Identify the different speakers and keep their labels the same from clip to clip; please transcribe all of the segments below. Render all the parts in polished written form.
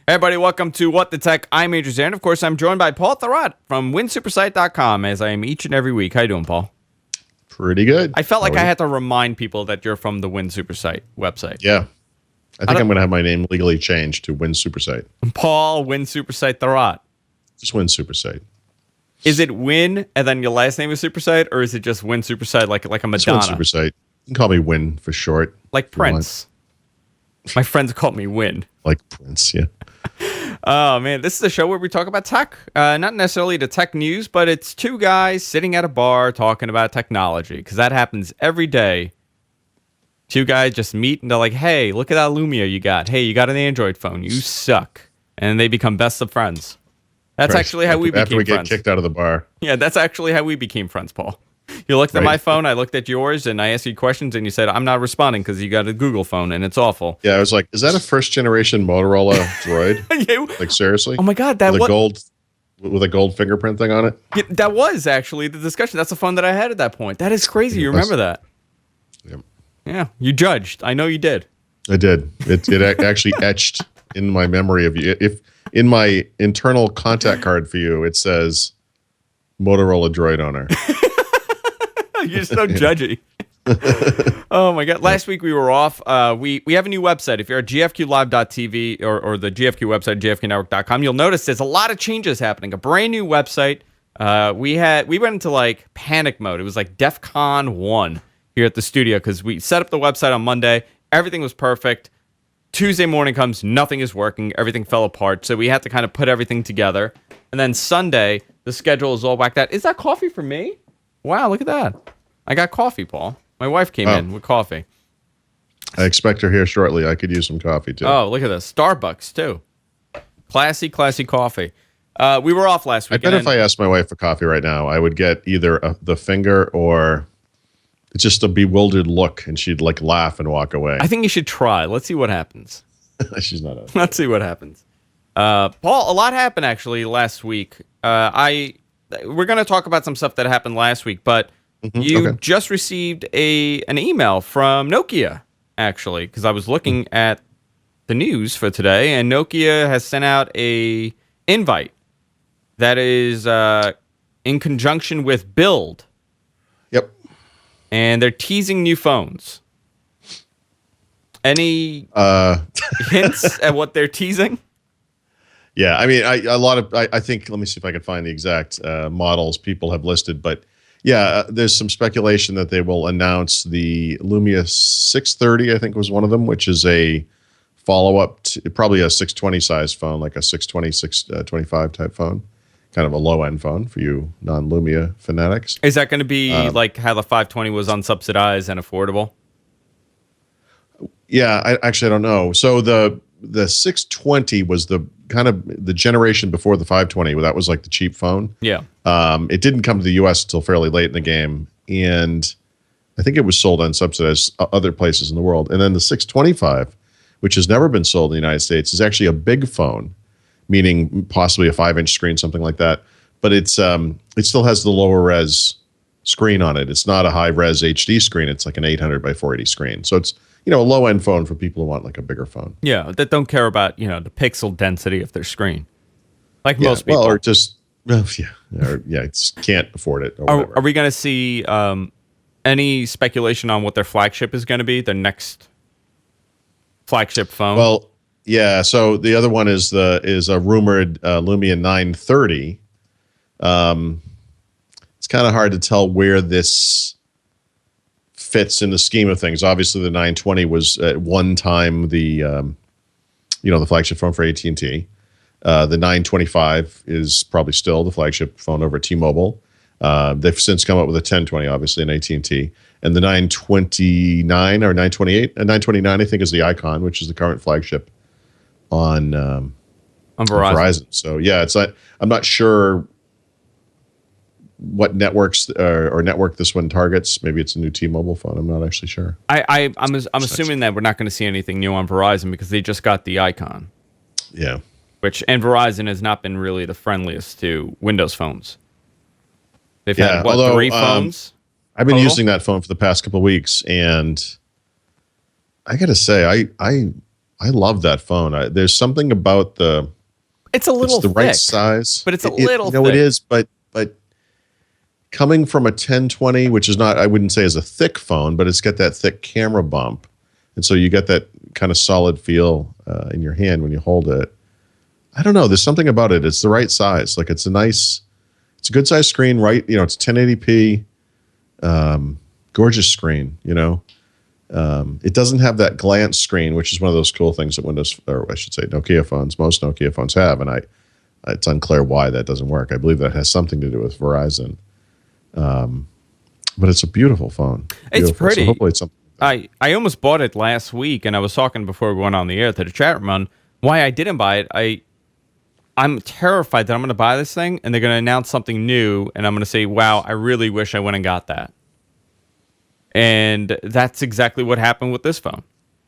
Speaker 1: Hey everybody, welcome to What the Tech. I'm Andrew Zan. Of course, I'm joined by Paul Thurrott from winsupersite.com, as I am each and every week. How you doing, Paul?
Speaker 2: Pretty good.
Speaker 1: I felt like I had to remind people that you're from the WinSuperSite website.
Speaker 2: Yeah. I think I'm going to have my name legally changed to WinSuperSite.
Speaker 1: Paul WinSupersite Thurrott.
Speaker 2: Just WinSuperSite.
Speaker 1: Is it Win and then your last name is Supersite, or is it just WinSupersite like a Madonna?
Speaker 2: Just WinSupersite. You can call me Win for short.
Speaker 1: Like Prince. My friends call me Win.
Speaker 2: Like Prince, yeah.
Speaker 1: Oh, man, this is a show where we talk about tech. Not necessarily the tech news, but it's two guys sitting at a bar talking about technology, because that happens every day. Two guys just meet, and they're like, hey, look at that Lumia you got. Hey, you got an Android phone. You suck. And they become best of friends. That's
Speaker 2: Right.
Speaker 1: actually how we became
Speaker 2: After we
Speaker 1: friends.
Speaker 2: get kicked out of the bar.
Speaker 1: Yeah, that's actually how we became friends, Paul. You looked at my phone, I looked at yours, and I asked you questions, and you said, I'm not responding because you got a Google phone, and it's awful.
Speaker 2: Yeah, I was like, is that a first-generation Motorola Droid?
Speaker 1: Yeah.
Speaker 2: Like, seriously?
Speaker 1: Oh, my God. That
Speaker 2: With a gold fingerprint thing on it?
Speaker 1: Yeah, that was actually the discussion. That's the phone that I had at that point. That is crazy. You remember that?
Speaker 2: Yeah.
Speaker 1: Yeah, you judged. I know you did.
Speaker 2: I did. It actually etched in my memory of you. If in my internal contact card for you, it says Motorola Droid owner.
Speaker 1: You're so judgy. Oh my God! Last week we were off. We have a new website. If you're at gfqlive.tv or the GFQ website, gfqnetwork.com, you'll notice there's a lot of changes happening. A brand new website. We went into like panic mode. It was like DEFCON 1 here at the studio because we set up the website on Monday. Everything was perfect. Tuesday morning comes, nothing is working. Everything fell apart. So we had to kind of put everything together. And then Sunday, the schedule is all whacked out. Is that coffee for me? Wow, look at that. I got coffee, Paul. My wife came in with coffee.
Speaker 2: I expect her here shortly. I could use some coffee, too.
Speaker 1: Oh, look at this. Starbucks, too. Classy coffee. We were off last week.
Speaker 2: I bet if I asked my wife for coffee right now, I would get either the finger or it's just a bewildered look, and she'd like laugh and walk away.
Speaker 1: I think you should try. Let's see what happens.
Speaker 2: She's not a...
Speaker 1: Let's see what happens. Paul, a lot happened, actually, last week. We're going to talk about some stuff that happened last week, but you just received an email from Nokia, actually, because I was looking at the news for today, and Nokia has sent out a invite that is in conjunction with Build,
Speaker 2: Yep.
Speaker 1: and they're teasing new phones. Any hints at what they're teasing?
Speaker 2: Yeah, I mean, I think, let me see if I can find the exact models people have listed, but yeah, there's some speculation that they will announce the Lumia 630, I think was one of them, which is a follow-up to probably a 620 size phone, like a 620, 625 type phone, kind of a low-end phone for you non-Lumia fanatics.
Speaker 1: Is that going to be like how the 520 was unsubsidized and affordable?
Speaker 2: Yeah, I don't know. So the 620 was the kind of the generation before the 520, where that was like the cheap phone.
Speaker 1: Yeah.
Speaker 2: It didn't come to the U.S. until fairly late in the game, and I think it was sold unsubsidized other places in the world. And then the 625, which has never been sold in the United States, is actually a big phone, meaning possibly a 5-inch screen, something like that. But it still has the lower res screen on it. It's not a high res HD screen. It's like an 800 by 480 screen. So it's a low end phone for people who want like a bigger phone.
Speaker 1: Yeah, that don't care about the pixel density of their screen, like most people.
Speaker 2: Well, or just just can't afford it. Or
Speaker 1: are we going to see any speculation on what their flagship is going to be? Their next flagship phone?
Speaker 2: Well, yeah. So the other one is a rumored Lumia 930. It's kind of hard to tell where this fits in the scheme of things. Obviously, the 920 was at one time the flagship phone for AT&T. The 925 is probably still the flagship phone over at T-Mobile. They've since come up with a 1020, obviously, in AT&T. And the 929 or 928, and 929, I think, is the Icon, which is the current flagship on Verizon. So, yeah, I'm not sure what networks or network this one targets. Maybe it's a new T-Mobile phone. I'm not actually sure.
Speaker 1: I'm assuming that we're not going to see anything new on Verizon because they just got the Icon.
Speaker 2: Yeah.
Speaker 1: And Verizon has not been really the friendliest to Windows phones. They've had, 3 phones?
Speaker 2: I've been
Speaker 1: total?
Speaker 2: using that phone for the past couple of weeks, and I got to say, I love that phone. There's something about
Speaker 1: It's a little
Speaker 2: it's the
Speaker 1: thick,
Speaker 2: right size,
Speaker 1: but it's a little
Speaker 2: no,
Speaker 1: thick.
Speaker 2: it is, but coming from a 1020, which is not, I wouldn't say is a thick phone, but it's got that thick camera bump, and so you get that kind of solid feel in your hand when you hold it. I don't know. There's something about it. It's the right size. Like it's a good size screen, right? It's 1080p, gorgeous screen. It doesn't have that glance screen, which is one of those cool things that Windows, or I should say Nokia phones, most Nokia phones have. And it's unclear why that doesn't work. I believe that has something to do with Verizon. But it's a beautiful phone.
Speaker 1: It's
Speaker 2: Beautiful.
Speaker 1: pretty.
Speaker 2: So hopefully it's something.
Speaker 1: I almost bought it last week, and I was talking before we went on the air to the chat room on why I didn't buy it. I'm terrified that I'm going to buy this thing, and they're going to announce something new, and I'm going to say, wow, I really wish I went and got that. And that's exactly what happened with this phone.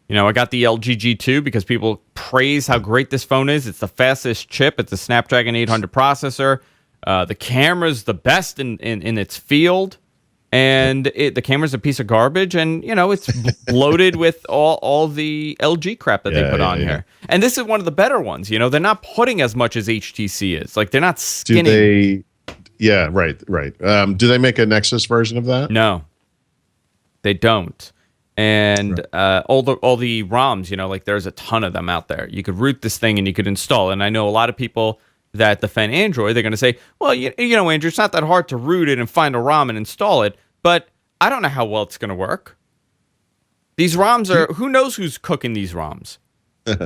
Speaker 1: I got the LG G2 because people praise how great this phone is. It's the fastest chip. It's a Snapdragon 800 processor. The camera's the best in its field. And the camera's a piece of garbage, and it's bloated with all the LG crap that they put on here. And this is one of the better ones. They're not putting as much as HTC is. Like they're not skinning.
Speaker 2: Do they? Yeah, right. Do they make a Nexus version of that?
Speaker 1: No, they don't. And all the ROMs, like there's a ton of them out there. You could root this thing and you could install it. And I know a lot of people that defend Android, they're going to say, well, Andrew, it's not that hard to root it and find a ROM and install it, but I don't know how well it's going to work. These ROMs are, who knows who's cooking these ROMs?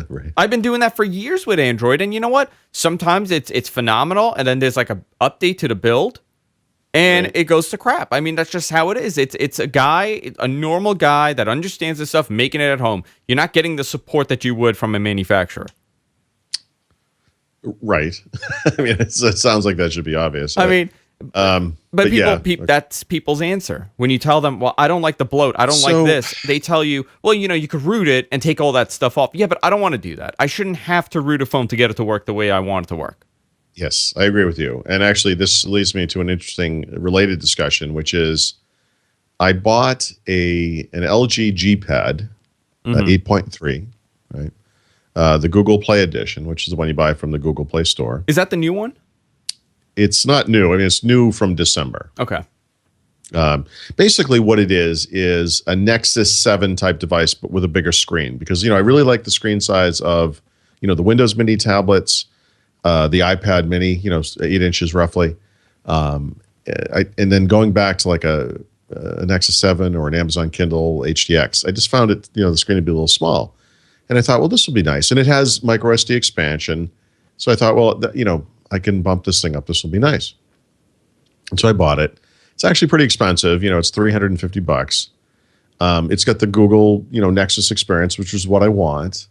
Speaker 2: Right.
Speaker 1: I've been doing that for years with Android, and you know what? Sometimes it's phenomenal, and then there's like an update to the build, and it goes to crap. I mean, that's just how it is. It's a normal guy that understands this stuff, making it at home. You're not getting the support that you would from a manufacturer.
Speaker 2: Right. I mean, it sounds like that should be obvious.
Speaker 1: I mean, but people,
Speaker 2: yeah.
Speaker 1: that's people's answer. When you tell them, well, I don't like the bloat, I don't like this, they tell you, well, you could root it and take all that stuff off. Yeah, but I don't want to do that. I shouldn't have to root a phone to get it to work the way I want it to work.
Speaker 2: Yes, I agree with you. And actually, this leads me to an interesting related discussion, which is I bought an LG G Pad 8.3, right? The Google Play Edition, which is the one you buy from the Google Play Store.
Speaker 1: Is that the new one?
Speaker 2: It's not new. I mean, it's new from December.
Speaker 1: Okay.
Speaker 2: Basically, what it is a Nexus 7 type device, but with a bigger screen. Because, I really like the screen size of, the Windows Mini tablets, the iPad Mini, 8 inches roughly. And then going back to like a Nexus 7 or an Amazon Kindle HDX, I just found it, the screen would be a little small. And I thought, well, this will be nice. And it has micro SD expansion. So I thought, well, I can bump this thing up. This will be nice. And so I bought it. It's actually pretty expensive. It's $350. It's got the Google, Nexus experience, which is what I want.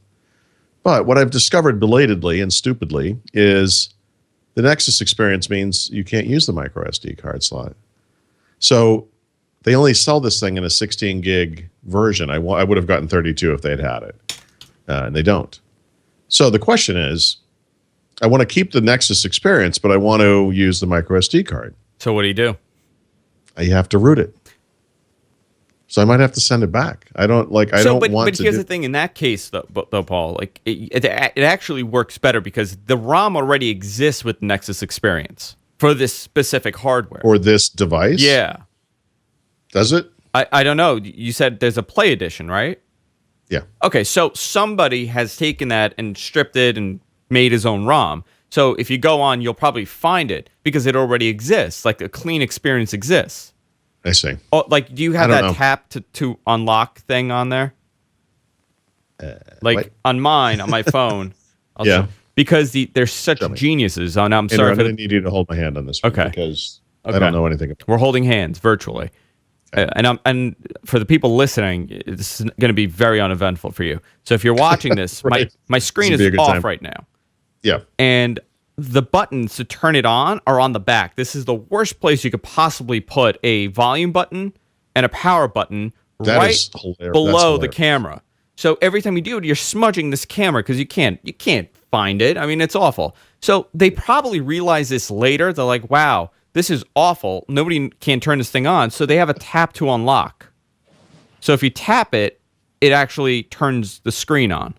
Speaker 2: But what I've discovered belatedly and stupidly is the Nexus experience means you can't use the micro SD card slot. So they only sell this thing in a 16 gig version. I would have gotten 32 if they'd had it. And they don't. So the question is, I want to keep the Nexus experience, but I want to use the micro SD card.
Speaker 1: So what do?
Speaker 2: I have to root it. So I might have to send it back. I don't want to.
Speaker 1: But here's the thing: in that case, though, Paul, like it actually works better because the ROM already exists with Nexus experience for this specific hardware
Speaker 2: or this device.
Speaker 1: Yeah.
Speaker 2: Does it?
Speaker 1: I don't know. You said there's a Play Edition, right?
Speaker 2: Yeah.
Speaker 1: Okay, so somebody has taken that and stripped it and made his own ROM. So if you go on, you'll probably find it because it already exists. Like a clean experience exists.
Speaker 2: I see.
Speaker 1: Oh, like, do you have that tap to unlock thing on there? Like on mine, on my phone. Because they're such geniuses. Oh, no, I'm sorry.
Speaker 2: I'm going to need you to hold my hand on this one.
Speaker 1: Okay.
Speaker 2: Because I don't know anything about it.
Speaker 1: We're holding hands virtually. And for the people listening, this is going to be very uneventful for you. So if you're watching this,
Speaker 2: Right.
Speaker 1: my screen is off right now.
Speaker 2: Yeah.
Speaker 1: And the buttons to turn it on are on the back. This is the worst place you could possibly put a volume button and a power button right below the camera. So every time you do it, you're smudging this camera because you can't find it. I mean, it's awful. So they probably realize this later. They're like, wow, this is awful. Nobody can turn this thing on. So they have a tap to unlock. So if you tap it, it actually turns the screen on.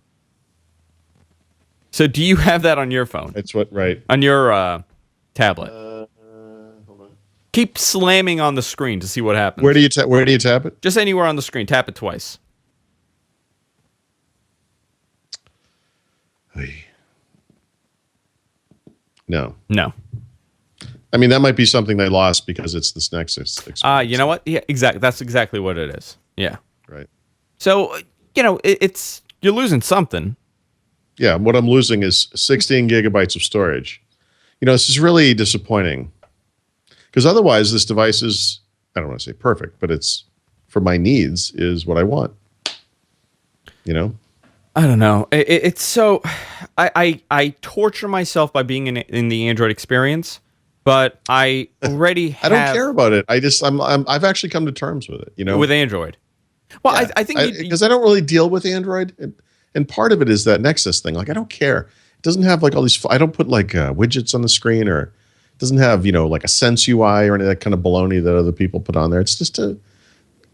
Speaker 1: So do you have that on your phone?
Speaker 2: It's what, right?
Speaker 1: On your tablet?
Speaker 2: Hold on.
Speaker 1: Keep slamming on the screen to see what happens.
Speaker 2: Where do you tap it?
Speaker 1: Just anywhere on the screen. Tap it twice.
Speaker 2: No.
Speaker 1: No.
Speaker 2: I mean, that might be something they lost because it's this Nexus experience.
Speaker 1: You know what? Yeah, exactly. That's exactly what it is. Yeah.
Speaker 2: Right.
Speaker 1: So, it's you're losing something.
Speaker 2: Yeah, what I'm losing is 16 gigabytes of storage. This is really disappointing because otherwise this device is, I don't want to say perfect, but it's, for my needs, is what I want.
Speaker 1: I don't know. It's so, I torture myself by being in the Android experience, but I already have.
Speaker 2: I don't care about it. I've actually come to terms with it,
Speaker 1: with Android. Well,
Speaker 2: yeah,
Speaker 1: I think
Speaker 2: because I don't really deal with Android, and part of it is that Nexus thing. Like, I don't care. It doesn't have like all these. I don't put like widgets on the screen, or it doesn't have like a Sense UI or any of that kind of baloney that other people put on there. It's just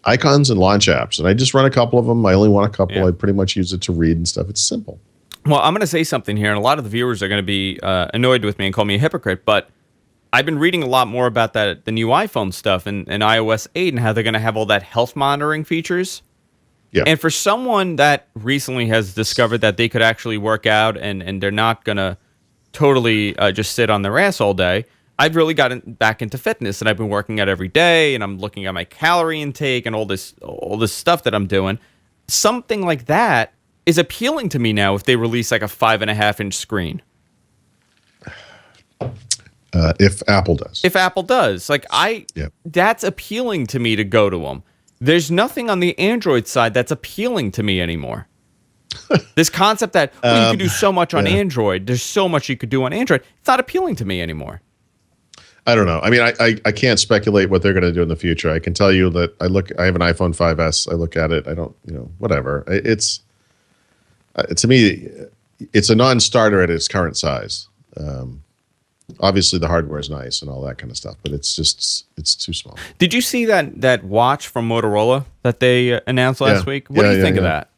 Speaker 2: icons and launch apps, and I just run a couple of them. I only want a couple.
Speaker 1: Yeah.
Speaker 2: I pretty much use it to read and stuff. It's simple.
Speaker 1: Well, I'm going to say something here, and a lot of the viewers are going to be annoyed with me and call me a hypocrite, but I've been reading a lot more about the new iPhone stuff and iOS 8 and how they're going to have all that health monitoring features.
Speaker 2: Yeah.
Speaker 1: And for someone that recently has discovered that they could actually work out and they're not going to totally just sit on their ass all day, I've really gotten back into fitness, and I've been working out every day, and I'm looking at my calorie intake and all this stuff that I'm doing. Something like that is appealing to me now if they release like a 5.5-inch screen.
Speaker 2: If Apple does.
Speaker 1: If Apple does. That's appealing to me to go to them. There's nothing on the Android side that's appealing to me anymore. This concept that you can do so much on Android, there's so much you could do on Android, it's not appealing to me anymore.
Speaker 2: I don't know. I mean, I can't speculate what they're going to do in the future. I can tell you that I have an iPhone 5S. I look at it. I don't, whatever. It's, to me, it's a non-starter at its current size. Obviously, the hardware is nice and all that kind of stuff, but it's too small.
Speaker 1: Did you see that watch from Motorola that they announced last week? What do you think of that?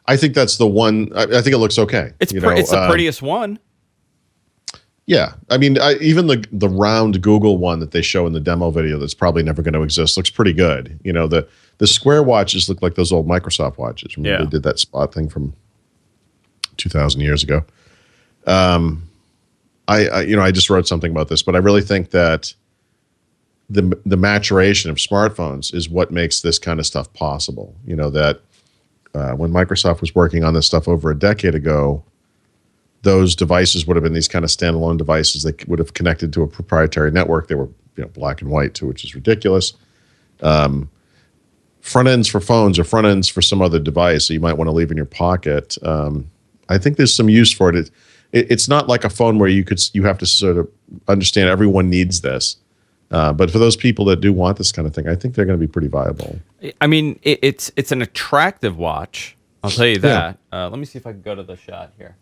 Speaker 2: I think that's the one. I think it looks okay.
Speaker 1: It's the prettiest one.
Speaker 2: Yeah, I mean, even the round Google one that they show in the demo video that's probably never going to exist looks pretty good. The square watches look like those old Microsoft watches. Remember they did that spot thing from 2,000 years ago. I just wrote something about this, but I really think that the maturation of smartphones is what makes this kind of stuff possible. That when Microsoft was working on this stuff over a decade ago, those devices would have been these kind of standalone devices that would have connected to a proprietary network. They were black and white too, which is ridiculous. Front ends for phones or front ends for some other device that you might want to leave in your pocket. I think there's some use for it. It's not like a phone where you have to sort of understand everyone needs this. But for those people that do want this kind of thing, I think they're going to be pretty viable.
Speaker 1: I mean, it's an attractive watch. I'll tell you that. Let me see if I can go to the shot here.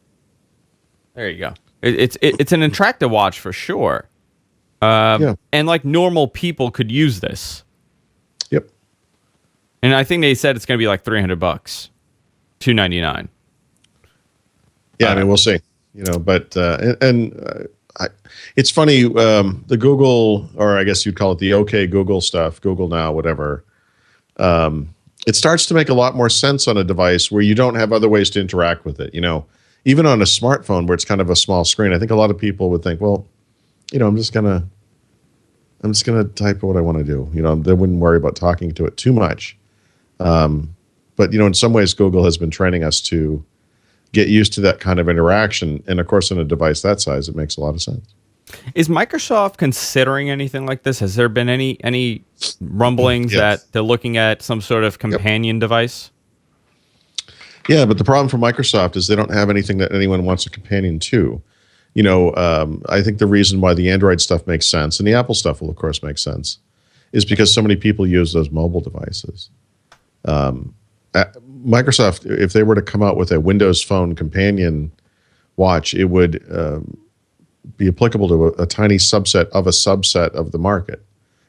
Speaker 1: There you go. It's an attractive watch for sure. And like normal people could use this.
Speaker 2: Yep.
Speaker 1: And I think they said it's going to be like $300, $299.
Speaker 2: Yeah, I mean, we'll see. But it's funny. The Google, or I guess you'd call it the OK Google stuff, Google Now, whatever. It starts to make a lot more sense on a device where you don't have other ways to interact with it. Even on a smartphone where it's kind of a small screen, I think a lot of people would think, well, I'm just gonna type what I want to do. They wouldn't worry about talking to it too much. But in some ways, Google has been training us to get used to that kind of interaction, and of course, on a device that size, it makes a lot of sense.
Speaker 1: Is Microsoft considering anything like this? Has there been any rumblings that they're looking at some sort of companion device?
Speaker 2: Yeah, but the problem for Microsoft is they don't have anything that anyone wants a companion to. I think the reason why the Android stuff makes sense, and the Apple stuff will, of course, make sense, is because so many people use those mobile devices. Microsoft, if they were to come out with a Windows Phone companion watch, it would be applicable to a tiny subset of the market.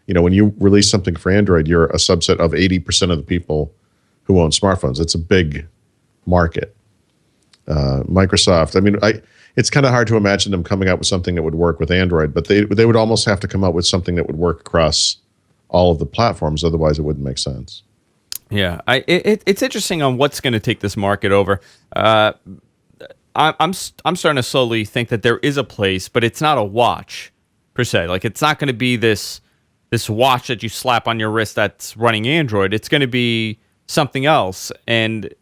Speaker 2: When you release something for Android, you're a subset of 80% of the people who own smartphones. It's a big market. Microsoft. I mean, it's kind of hard to imagine them coming out with something that would work with Android, but they would almost have to come out with something that would work across all of the platforms. Otherwise, it wouldn't make sense.
Speaker 1: Yeah, it's interesting on what's going to take this market over. I'm starting to slowly think that there is a place, but it's not a watch per se. Like, it's not going to be this watch that you slap on your wrist that's running Android. It's going to be something else. And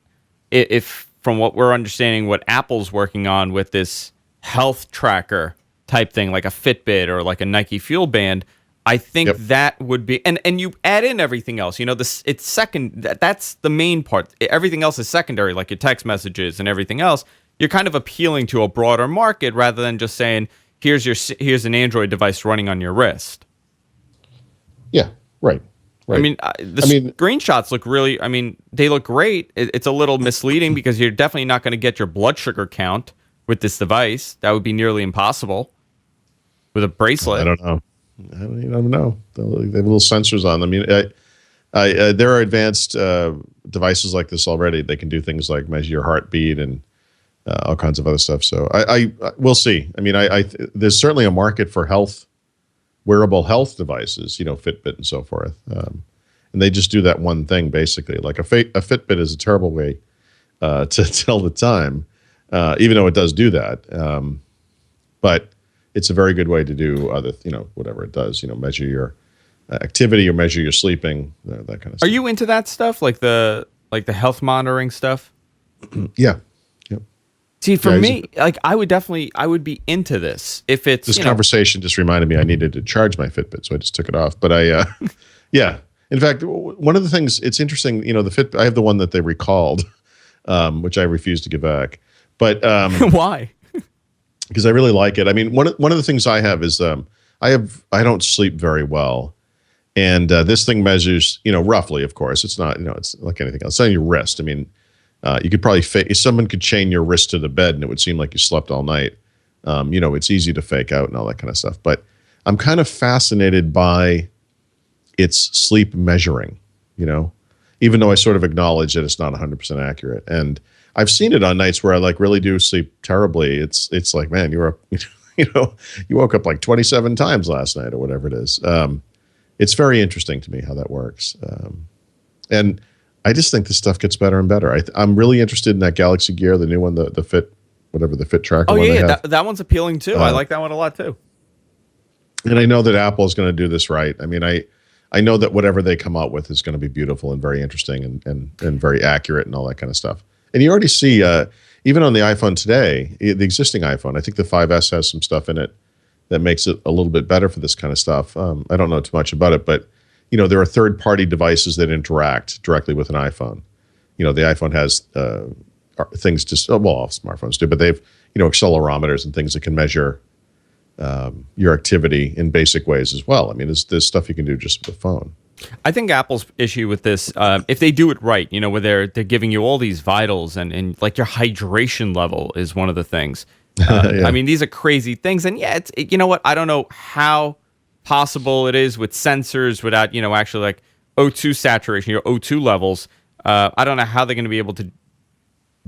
Speaker 1: if from what we're understanding, what Apple's working on with this health tracker type thing, like a Fitbit or like a Nike Fuel Band, I think that would be, and you add in everything else. You know, it's second. That's the main part. Everything else is secondary, like your text messages and everything else. You're kind of appealing to a broader market rather than just saying, here's an Android device running on your wrist.
Speaker 2: Yeah, right.
Speaker 1: I mean, screenshots look really, they look great. It's a little misleading because you're definitely not going to get your blood sugar count with this device. That would be nearly impossible with a bracelet.
Speaker 2: I don't know. I don't know. They have little sensors on them. I mean, there are advanced devices like this already. They can do things like measure your heartbeat and all kinds of other stuff. So we'll see. I mean, there's certainly a market for wearable health devices, Fitbit and so forth. And they just do that one thing, basically. Like a Fitbit is a terrible way to tell the time, even though it does do that. But it's a very good way to do other, whatever it does, measure your activity or measure your sleeping, that kind of stuff.
Speaker 1: Are you into that stuff, like the health monitoring stuff?
Speaker 2: Yeah. Yep.
Speaker 1: See, for me, like I would be into this if it's
Speaker 2: this conversation just reminded me I needed to charge my Fitbit, so I just took it off. But yeah. In fact, one of the things, it's interesting, the Fitbit, I have the one that they recalled, which I refuse to give back. But
Speaker 1: why?
Speaker 2: Because I really like it. I mean, one of the things I have is I don't sleep very well, and this thing measures, roughly, of course. It's not, it's like anything else. It's on your wrist. I mean, you could probably someone could chain your wrist to the bed, and it would seem like you slept all night. It's easy to fake out and all that kind of stuff. But I'm kind of fascinated by its sleep measuring. Even though I sort of acknowledge that it's not 100% accurate. And I've seen it on nights where I really do sleep terribly. It's like, man, you were up, you woke up like 27 times last night or whatever it is. It's very interesting to me how that works. And I just think this stuff gets better and better. I'm really interested in that Galaxy Gear, the new one, the Fit, whatever the Fit tracker.
Speaker 1: Oh yeah, that one's appealing too. I like that one a lot too.
Speaker 2: And I know that Apple is going to do this right. I mean, I know that whatever they come out with is going to be beautiful and very interesting and very accurate and all that kind of stuff. And you already see, even on the iPhone today, the existing iPhone, I think the 5S has some stuff in it that makes it a little bit better for this kind of stuff. I don't know too much about it, but there are third-party devices that interact directly with an iPhone. The iPhone has things all smartphones do, but they've accelerometers and things that can measure your activity in basic ways as well. I mean, there's stuff you can do just with the phone.
Speaker 1: I think Apple's issue with this, if they do it right, where they're giving you all these vitals and like your hydration level is one of the things. Yeah. I mean, these are crazy things, and yeah, you know what? I don't know how possible it is with sensors without actually like O2 saturation, your O2 levels. I don't know how they're going to be able to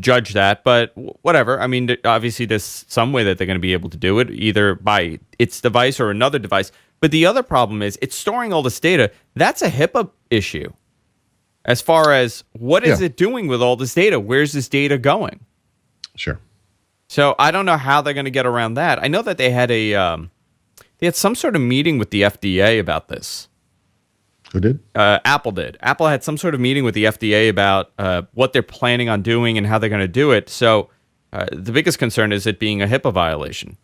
Speaker 1: judge that, but whatever. I mean, obviously there's some way that they're going to be able to do it, either by its device or another device. But the other problem is it's storing all this data. That's a HIPAA issue. As far as what is it doing with all this data? Where's this data going?
Speaker 2: Sure.
Speaker 1: So I don't know how they're going to get around that. I know that they had some sort of meeting with the FDA about this.
Speaker 2: Who did?
Speaker 1: Apple did. Apple had some sort of meeting with the FDA about what they're planning on doing and how they're going to do it. So the biggest concern is it being a HIPAA violation.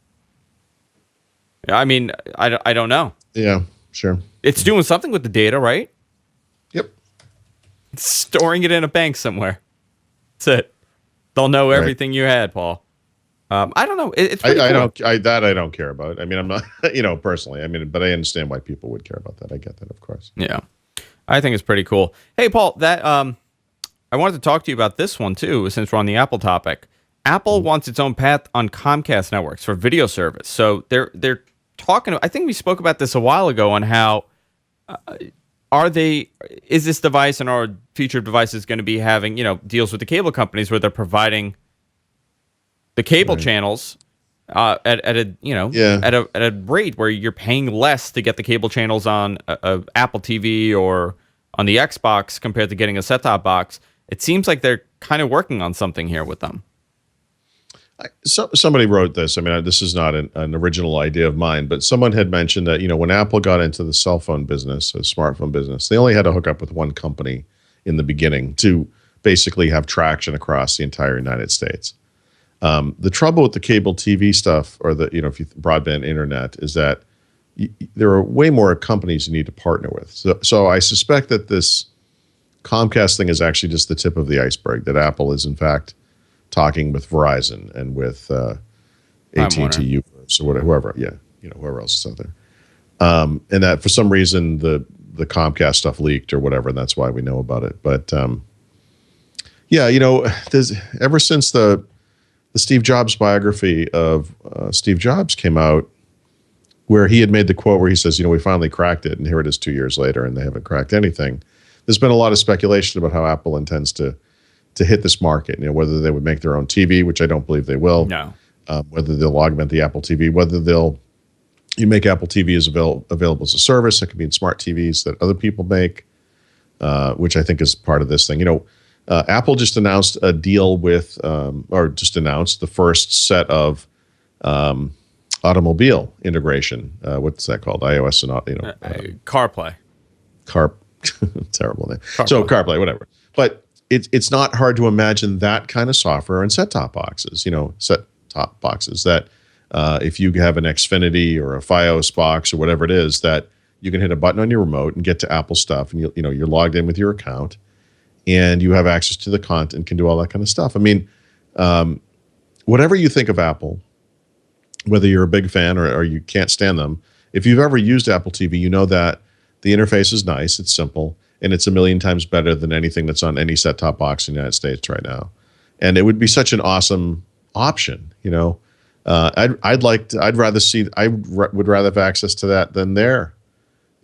Speaker 1: I mean, I don't know.
Speaker 2: Yeah, sure.
Speaker 1: It's doing something with the data, right?
Speaker 2: Yep.
Speaker 1: It's storing it in a bank somewhere. That's it. They'll know everything you had, Paul. I don't know. It's pretty cool.
Speaker 2: I don't care about. I mean, I'm not, personally. I mean, but I understand why people would care about that. I get that, of course.
Speaker 1: Yeah, I think it's pretty cool. Hey, Paul, I wanted to talk to you about this one too, since we're on the Apple topic. Apple wants its own path on Comcast networks for video service. So they're talking. I think we spoke about this a while ago on how is this device and our featured devices going to be having deals with the cable companies where they're providing the cable channels at a at a rate where you're paying less to get the cable channels on a Apple TV or on the Xbox compared to getting a set-top box. It seems like they're kind of working on something here with them.
Speaker 2: Somebody wrote this. I mean, this is not an original idea of mine, but someone had mentioned that, when Apple got into the cell phone business, the smartphone business, they only had to hook up with one company in the beginning to basically have traction across the entire United States. The trouble with the cable TV stuff, or the if you broadband internet, is that there are way more companies you need to partner with. So I suspect that this Comcast thing is actually just the tip of the iceberg. That Apple is in fact talking with Verizon and with AT&T, or whoever, whoever else is out there, and that for some reason the Comcast stuff leaked or whatever, and that's why we know about it. But there's ever since the Steve Jobs biography of Steve Jobs came out, where he had made the quote where he says, we finally cracked it, and here it is 2 years later, and they haven't cracked anything. There's been a lot of speculation about how Apple intends to hit this market, whether they would make their own TV, which I don't believe they will.
Speaker 1: No.
Speaker 2: Whether they'll augment the Apple TV, whether you make Apple TV as available as a service. It could be in smart TVs that other people make, which I think is part of this thing. Apple just announced a deal with, just announced the first set of automobile integration. What's that called? iOS and
Speaker 1: CarPlay.
Speaker 2: Terrible name.
Speaker 1: CarPlay.
Speaker 2: So CarPlay, whatever. But it's not hard to imagine that kind of software in set-top boxes. Set-top boxes that if you have an Xfinity or a Fios box or whatever it is, that you can hit a button on your remote and get to Apple stuff, and you're logged in with your account, and you have access to the content, can do all that kind of stuff. I mean, whatever you think of Apple, whether you're a big fan or you can't stand them, if you've ever used Apple TV, you know that the interface is nice, it's simple, and it's a million times better than anything that's on any set-top box in the United States right now. And it would be such an awesome option, I would rather have access to that than their,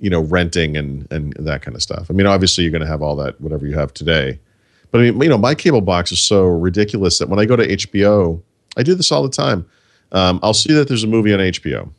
Speaker 2: renting and that kind of stuff. I mean, obviously you're going to have all that, whatever you have today. But I mean, my cable box is so ridiculous that when I go to HBO, I do this all the time. I'll see that there's a movie on HBO,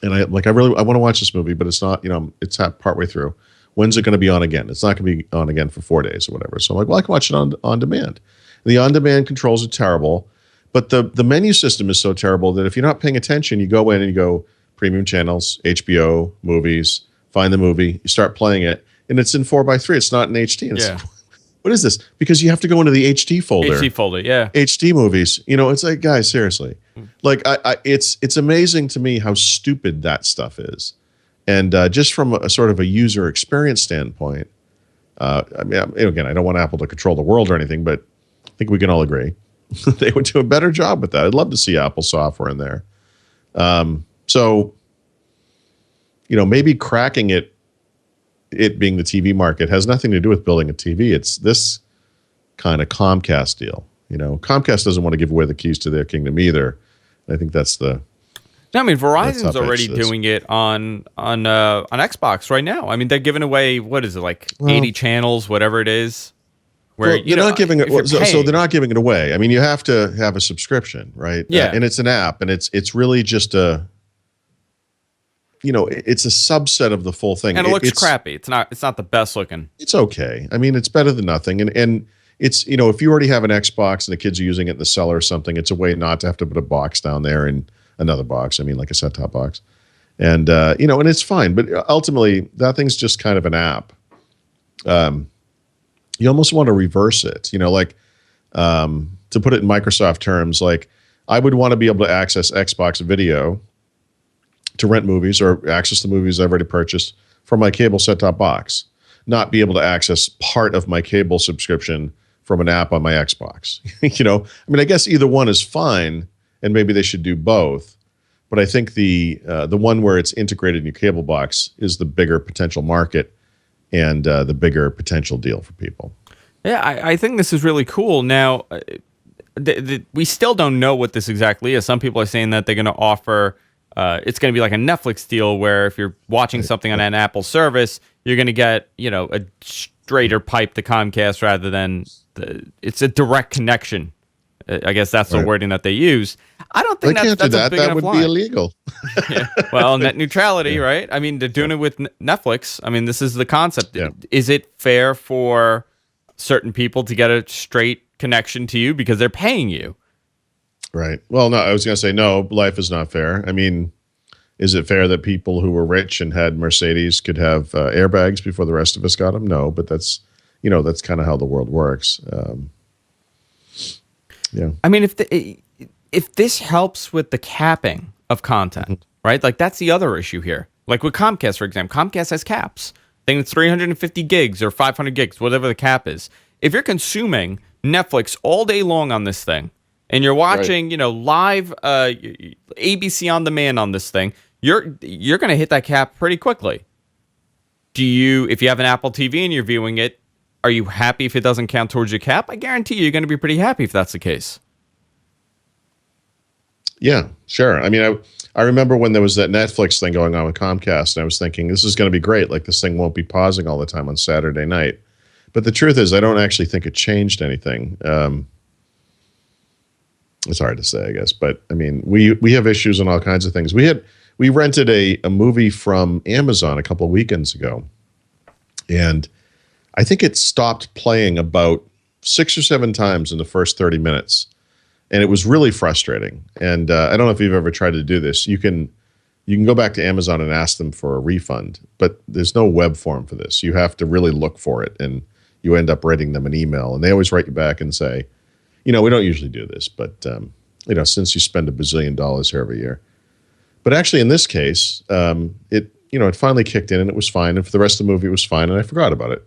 Speaker 2: and I want to watch this movie, but it's not, it's partway through. When's it going to be on again? It's not going to be on again for 4 days or whatever. So I'm like, well, I can watch it on demand. And the on-demand controls are terrible, but the menu system is so terrible that if you're not paying attention, you go in and you go premium channels, HBO, movies, find the movie, you start playing it, and it's in 4:3. It's not in HD. And it's, what is this? Because you have to go into the HD folder.
Speaker 1: HD folder, yeah.
Speaker 2: HD movies. It's like, guys, seriously. Like, it's amazing to me how stupid that stuff is. And just from a sort of a user experience standpoint, I mean, again, I don't want Apple to control the world or anything, but I think we can all agree they would do a better job with that. I'd love to see Apple software in there. So, maybe cracking it being the TV market has nothing to do with building a TV. It's this kind of Comcast deal. Comcast doesn't want to give away the keys to their kingdom either. I think that's the.
Speaker 1: No, I mean, Verizon's already doing it on Xbox right now. I mean, they're giving away, what is it, like 80 channels, whatever it is. Where
Speaker 2: they're not giving it. So they're not giving it away. I mean, you have to have a subscription, right?
Speaker 1: Yeah,
Speaker 2: and it's an app, and it's really just a. It's a subset of the full thing,
Speaker 1: and it looks crappy. It's not the best looking.
Speaker 2: It's okay. I mean, it's better than nothing, and it's if you already have an Xbox and the kids are using it in the cellar or something, it's a way not to have to put a box down there and another box. I mean, like a set-top box, and and it's fine. But ultimately, that thing's just kind of an app. You almost want to reverse it, to put it in Microsoft terms, like I would want to be able to access Xbox Video to rent movies or access the movies I've already purchased from my cable set-top box, not be able to access part of my cable subscription from an app on my Xbox. I mean, I guess either one is fine, and maybe they should do both. But I think the one where it's integrated in your cable box is the bigger potential market and the bigger potential deal for people.
Speaker 1: Yeah, I think this is really cool. Now, we still don't know what this exactly is. Some people are saying that they're going to offer, it's going to be like a Netflix deal where if you're watching something on an Apple service, you're going to get, a straighter pipe to Comcast rather than it's a direct connection. I guess that's the
Speaker 2: Right.
Speaker 1: wording that they use. I don't
Speaker 2: They
Speaker 1: think
Speaker 2: can't do
Speaker 1: that's a
Speaker 2: that.
Speaker 1: big
Speaker 2: That
Speaker 1: enough
Speaker 2: would
Speaker 1: line.
Speaker 2: be illegal.
Speaker 1: Yeah. Well, net neutrality, right? I mean, they're doing it with Netflix. I mean, this is the concept.
Speaker 2: Yeah.
Speaker 1: Is it fair for certain people to get a straight connection to you because they're paying you?
Speaker 2: Right. Well, no, I was going to say, no, life is not fair. I mean, is it fair that people who were rich and had Mercedes could have airbags before the rest of us got them? No, but that's, that's kind of how the world works. Yeah.
Speaker 1: I mean, if this helps with the capping of content, right? Like that's the other issue here. Like with Comcast, for example, Comcast has caps. I think it's 350 gigs or 500 gigs, whatever the cap is. If you're consuming Netflix all day long on this thing, and you're watching, live ABC on demand on this thing, you're going to hit that cap pretty quickly. If you have an Apple TV and you're viewing it, are you happy if it doesn't count towards your cap? I guarantee you're going to be pretty happy if that's the case.
Speaker 2: Yeah, sure. I mean, I remember when there was that Netflix thing going on with Comcast, and I was thinking, this is going to be great. Like, this thing won't be pausing all the time on Saturday night. But the truth is, I don't actually think it changed anything. It's hard to say, I guess. But, I mean, we have issues on all kinds of things. We rented a movie from Amazon a couple of weekends ago, and I think it stopped playing about 6 or 7 times in the first 30 minutes. And it was really frustrating. And I don't know if you've ever tried to do this. You can go back to Amazon and ask them for a refund, but there's no web form for this. You have to really look for it, and you end up writing them an email. And they always write you back and say, we don't usually do this, but since you spend $1 bazillion here every year. But actually, in this case, it finally kicked in and it was fine. And for the rest of the movie, it was fine, and I forgot about it.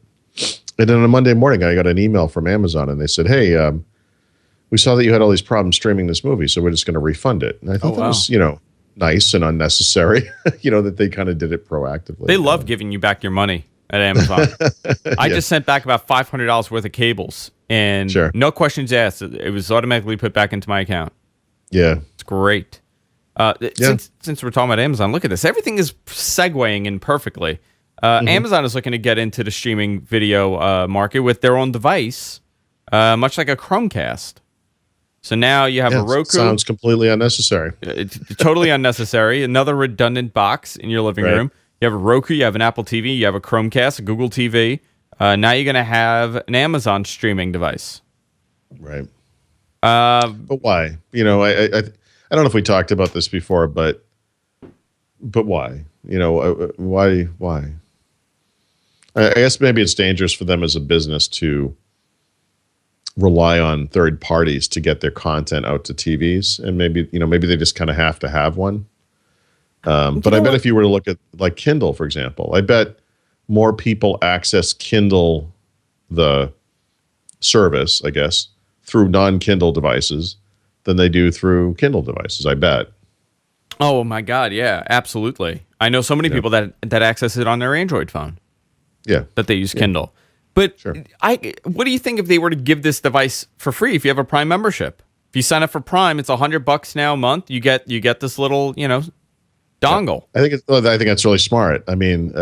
Speaker 2: And then on a Monday morning, I got an email from Amazon, and they said, "Hey, we saw that you had all these problems streaming this movie, so we're just going to refund it." And I thought that was, nice and unnecessary, that they kind of did it proactively.
Speaker 1: They love giving you back your money at Amazon. I just sent back about $500 worth of cables, and no questions asked. It was automatically put back into my account.
Speaker 2: Yeah.
Speaker 1: It's great. Since we're talking about Amazon, look at this. Everything is segueing in perfectly. Amazon is looking to get into the streaming video market with their own device, much like a Chromecast. So now you have a Roku.
Speaker 2: Sounds completely unnecessary.
Speaker 1: It's totally unnecessary. Another redundant box in your living room. You have a Roku, you have an Apple TV, you have a Chromecast, a Google TV. Now you're going to have an Amazon streaming device.
Speaker 2: Right. But why? I don't know if we talked about this before, but why? Why? I guess maybe it's dangerous for them as a business to rely on third parties to get their content out to TVs, and maybe they just kind of have to have one. But I bet if you were to look at like Kindle, for example, I bet more people access Kindle, the service, I guess, through non-Kindle devices than they do through Kindle devices. I bet.
Speaker 1: Oh my God! Yeah, absolutely. I know so many people that access it on their Android phone.
Speaker 2: Yeah,
Speaker 1: that they use Kindle. But what do you think if they were to give this device for free? If you have a Prime membership, if you sign up for Prime, it's $100 now a month. You get this little dongle.
Speaker 2: I think that's really smart. I mean,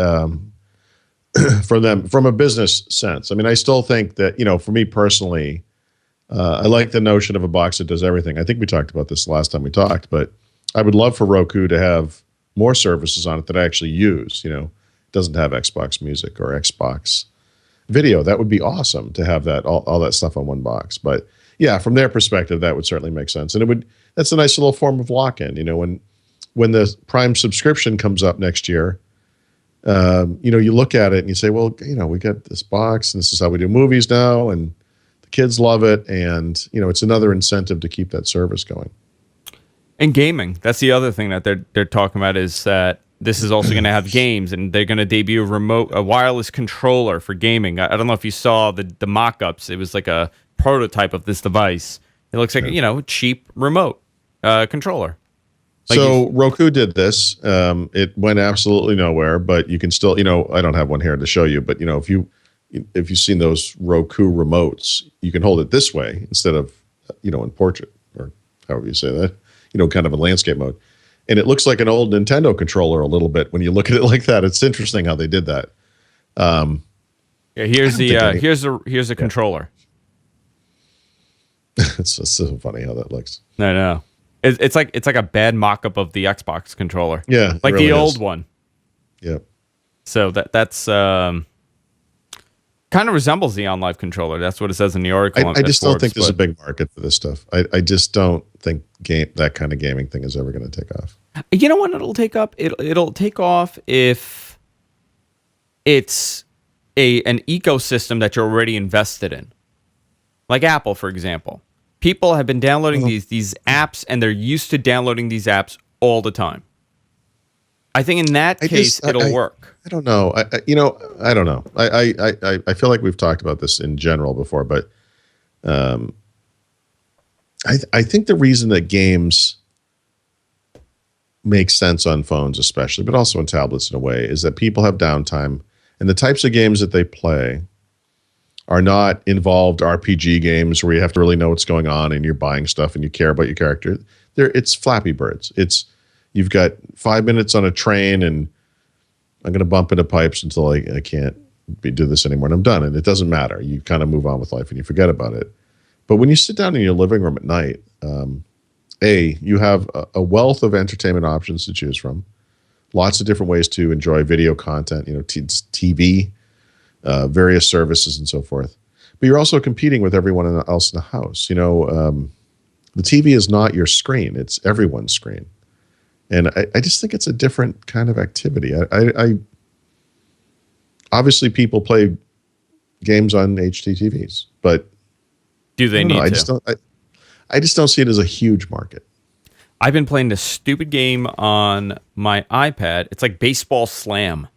Speaker 2: for them, from a business sense. I mean, I still think that for me personally, I like the notion of a box that does everything. I think we talked about this the last time we talked, but I would love for Roku to have more services on it that I actually use. It doesn't have Xbox Music or Xbox Video. That would be awesome to have that all that stuff on one box. But yeah, from their perspective, that would certainly make sense, and that's a nice little form of lock-in. When the Prime subscription comes up next year, you look at it and you say, well, we got this box, and this is how we do movies now, and the kids love it, and it's another incentive to keep that service going.
Speaker 1: And gaming, that's the other thing that they're talking about, is that this is also going to have games, and they're going to debut a wireless controller for gaming. I don't know if you saw the mock-ups. It was like a prototype of this device. It looks like a cheap remote controller.
Speaker 2: So Roku did this. It went absolutely nowhere, but you can still, I don't have one here to show you, but if you've seen those Roku remotes, you can hold it this way instead of in portrait, or however you say that, kind of a landscape mode. And it looks like an old Nintendo controller a little bit when you look at it like that. It's interesting how they did that.
Speaker 1: Here's the controller.
Speaker 2: It's so funny how that looks.
Speaker 1: No. It's like a bad mock-up of the Xbox controller.
Speaker 2: Yeah,
Speaker 1: like
Speaker 2: really
Speaker 1: the old
Speaker 2: is.
Speaker 1: one.
Speaker 2: Yep.
Speaker 1: So that's kind of resembles the OnLive controller. That's what it says in the article.
Speaker 2: I just don't think there's a big market for this stuff. I just don't think that kind of gaming thing is ever going to take off.
Speaker 1: You know when it'll take up? It'll take off if it's an ecosystem that you're already invested in. Like Apple, for example. People have been downloading these apps, and they're used to downloading these apps all the time. I think in that case, it'll work.
Speaker 2: I don't know. I don't know. I feel like we've talked about this in general before, but I think the reason that games make sense on phones, especially, but also on tablets in a way, is that people have downtime, and the types of games that they play are not involved RPG games where you have to really know what's going on and you're buying stuff and you care about your character. It's Flappy Birds. You've got 5 minutes on a train and I'm going to bump into pipes until I can't do this anymore and I'm done. And it doesn't matter. You kind of move on with life and you forget about it. But when you sit down in your living room at night, you have a wealth of entertainment options to choose from. Lots of different ways to enjoy video content, TV, various services and so forth. But you're also competing with everyone else in the house. The TV is not your screen. It's everyone's screen. And I just think it's a different kind of activity. I obviously people play games on HDTVs, but
Speaker 1: do they need to?
Speaker 2: I just don't see it as a huge market.
Speaker 1: I've been playing this stupid game on my iPad. It's like Baseball Slam,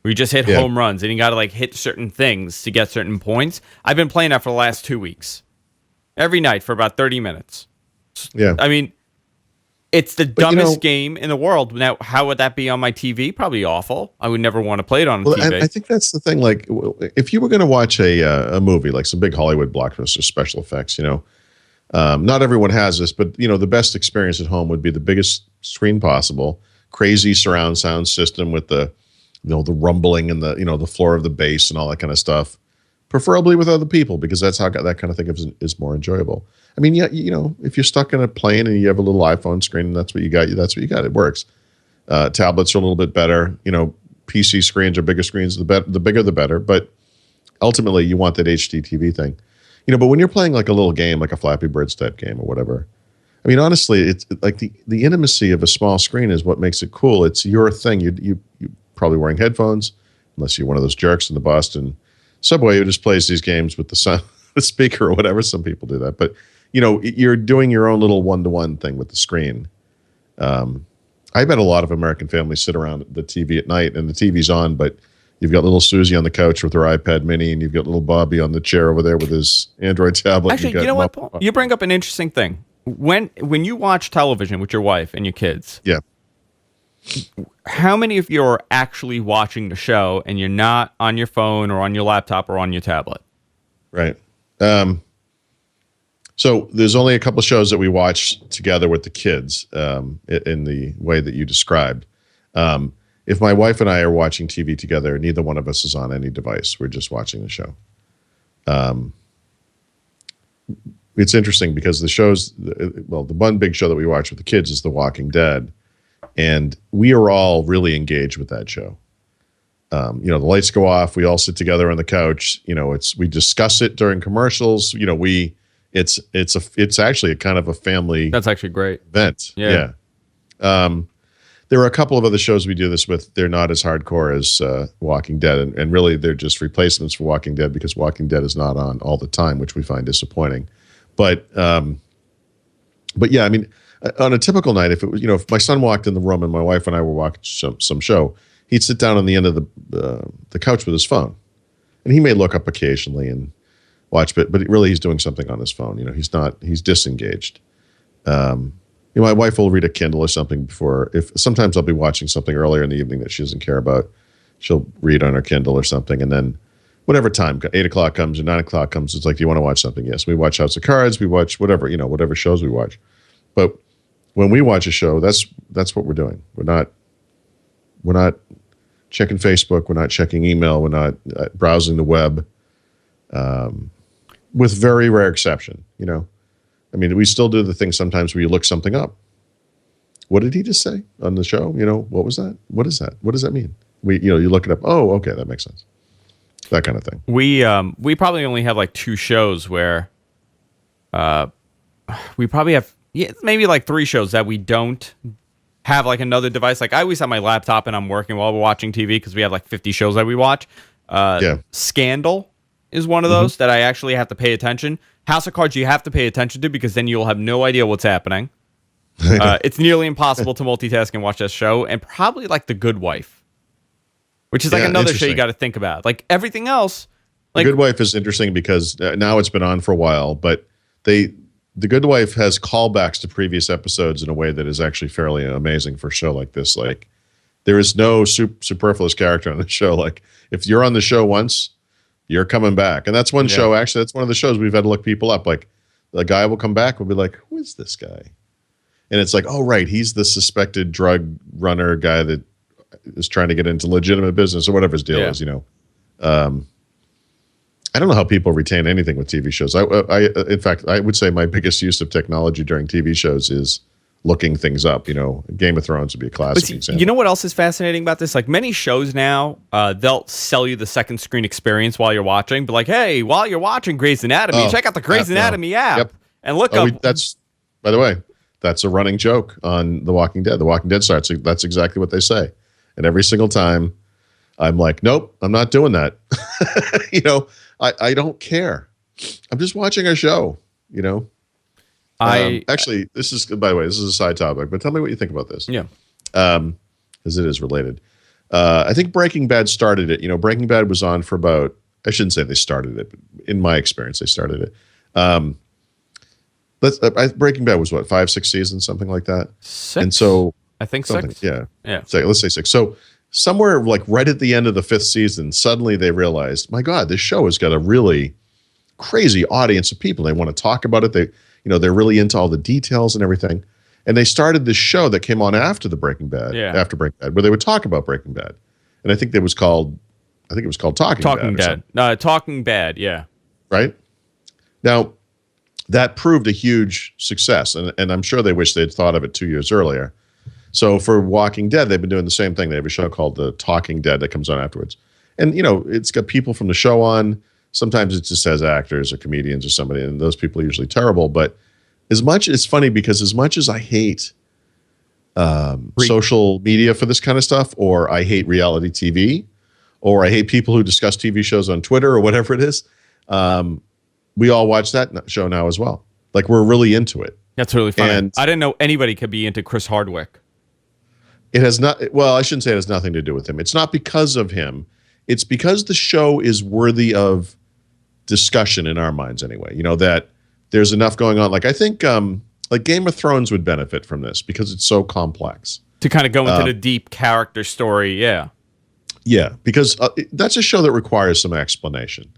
Speaker 1: where you just hit home runs and you got to hit certain things to get certain points. I've been playing that for the last 2 weeks, every night for about 30 minutes.
Speaker 2: Yeah,
Speaker 1: I mean, it's the dumbest game in the world. Now, how would that be on my TV? Probably awful. I would never want to play it on TV.
Speaker 2: I think that's the thing. Like, if you were going to watch a movie, like some big Hollywood blockbuster special effects, not everyone has this, but the best experience at home would be the biggest screen possible, crazy surround sound system with the rumbling and the floor of the bass and all that kind of stuff, preferably with other people, because that's how that kind of thing is more enjoyable. I mean, if you're stuck in a plane and you have a little iPhone screen and that's what you got, It works. Tablets are a little bit better. PC screens are bigger screens. The bigger, the better. But ultimately, you want that HD TV thing. But when you're playing like a little game, like a Flappy Birds type game or whatever, I mean, honestly, it's like the intimacy of a small screen is what makes it cool. It's your thing. You probably wearing headphones, unless you're one of those jerks in the Boston subway who just plays these games with the sound, the speaker or whatever. Some people do that, but you're doing your own little one-to-one thing with the screen. I bet a lot of American families sit around the TV at night and the TV's on, but you've got little Susie on the couch with her iPad mini, and you've got little Bobby on the chair over there with his Android tablet.
Speaker 1: Actually, you know what, Paul? You bring up an interesting thing. When you watch television with your wife and your kids,
Speaker 2: yeah,
Speaker 1: how many of you are actually watching the show and you're not on your phone or on your laptop or on your tablet?
Speaker 2: Right. So there's only a couple of shows that we watch together with the kids in the way that you described. If my wife and I are watching TV together, neither one of us is on any device. We're just watching the show. It's interesting because the shows, the one big show that we watch with the kids is The Walking Dead. And we are all really engaged with that show. The lights go off. We all sit together on the couch. We discuss it during commercials. It's actually a kind of a family.
Speaker 1: That's actually great
Speaker 2: event. Yeah. There are a couple of other shows we do this with. They're not as hardcore as Walking Dead, and really they're just replacements for Walking Dead because Walking Dead is not on all the time, which we find disappointing. But yeah, I mean, on a typical night, if it was, if my son walked in the room and my wife and I were watching some show, he'd sit down on the end of the couch with his phone, and he may look up occasionally and watch, but really he's doing something on his phone. He's disengaged. My wife will read a Kindle or something sometimes I'll be watching something earlier in the evening that she doesn't care about. She'll read on her Kindle or something, and then whatever time, 8 o'clock comes or 9 o'clock comes, it's like, do you want to watch something? Yes. We watch House of Cards. We watch whatever shows we watch. But when we watch a show, that's what we're doing. We're not checking Facebook. We're not checking email. We're not browsing the web. With very rare exception, I mean, we still do the thing sometimes where you look something up. What did he just say on the show? What was that? What is that? What does that mean? You look it up. Oh, okay, that makes sense. That kind of thing.
Speaker 1: We probably only have like 2 shows where we probably have maybe like 3 shows that we don't have like another device. Like I always have my laptop and I'm working while we're watching TV because we have like 50 shows that we watch. Scandal is one of those that I actually have to pay attention. House of Cards you have to pay attention to because then you'll have no idea what's happening. It's nearly impossible to multitask and watch that show. And probably like The Good Wife, which is like another show you got to think about. Like everything else. Like
Speaker 2: The Good Wife is interesting because now it's been on for a while, but The Good Wife has callbacks to previous episodes in a way that is actually fairly amazing for a show like this. Like there is no superfluous character on the show. Like if you're on the show once, you're coming back. And that's one show, actually, that's one of the shows we've had to look people up. Like the guy will come back, we'll be like, who is this guy? And it's like, oh, right, he's the suspected drug runner guy that is trying to get into legitimate business or whatever his deal is, I don't know how people retain anything with TV shows. In fact, I would say my biggest use of technology during TV shows is looking things up. Game of Thrones would be a classic example.
Speaker 1: You know what else is fascinating about this? Like many shows now, they'll sell you the second screen experience while you're watching. But like, hey, while you're watching Grey's Anatomy, check out the Grey's Anatomy app.
Speaker 2: Yep.
Speaker 1: And look
Speaker 2: up. By the way, that's a running joke on The Walking Dead. The Walking Dead starts. That's exactly what they say. And every single time I'm like, nope, I'm not doing that. I don't care. I'm just watching a show, Actually, this is, by the way, this is a side topic, but tell me what you think about this.
Speaker 1: Yeah.
Speaker 2: Because it is related. I think Breaking Bad started it. Breaking Bad was on for about, I shouldn't say they started it, but in my experience, they started it. Breaking Bad was 5-6 seasons, something like that.
Speaker 1: 6.
Speaker 2: And so
Speaker 1: I think 6.
Speaker 2: Yeah. Let's say 6. So somewhere like right at the end of the 5th season, suddenly they realized, my God, this show has got a really crazy audience of people. They want to talk about it. They're really into all the details and everything. And they started this show that came on after Breaking Bad, where they would talk about Breaking Bad. And I think it was called Talking Bad.
Speaker 1: No, Talking Bad, yeah.
Speaker 2: Right? Now, that proved a huge success, and I'm sure they wish they'd thought of it 2 years earlier. So for Walking Dead, they've been doing the same thing. They have a show called The Talking Dead that comes on afterwards. And, it's got people from the show on. Sometimes it just has actors or comedians or somebody, and those people are usually terrible. But it's funny because as much as I hate social media for this kind of stuff, or I hate reality TV, or I hate people who discuss TV shows on Twitter or whatever it is, we all watch that show now as well. Like we're really into it.
Speaker 1: That's really funny. And I didn't know anybody could be into Chris Hardwick.
Speaker 2: It has not. Well, I shouldn't say it has nothing to do with him. It's not because of him. It's because the show is worthy of discussion in our minds anyway. That there's enough going on. Like I think like Game of Thrones would benefit from this because it's so complex.
Speaker 1: To kind of go into the deep character story, yeah.
Speaker 2: Yeah, because that's a show that requires some explanation.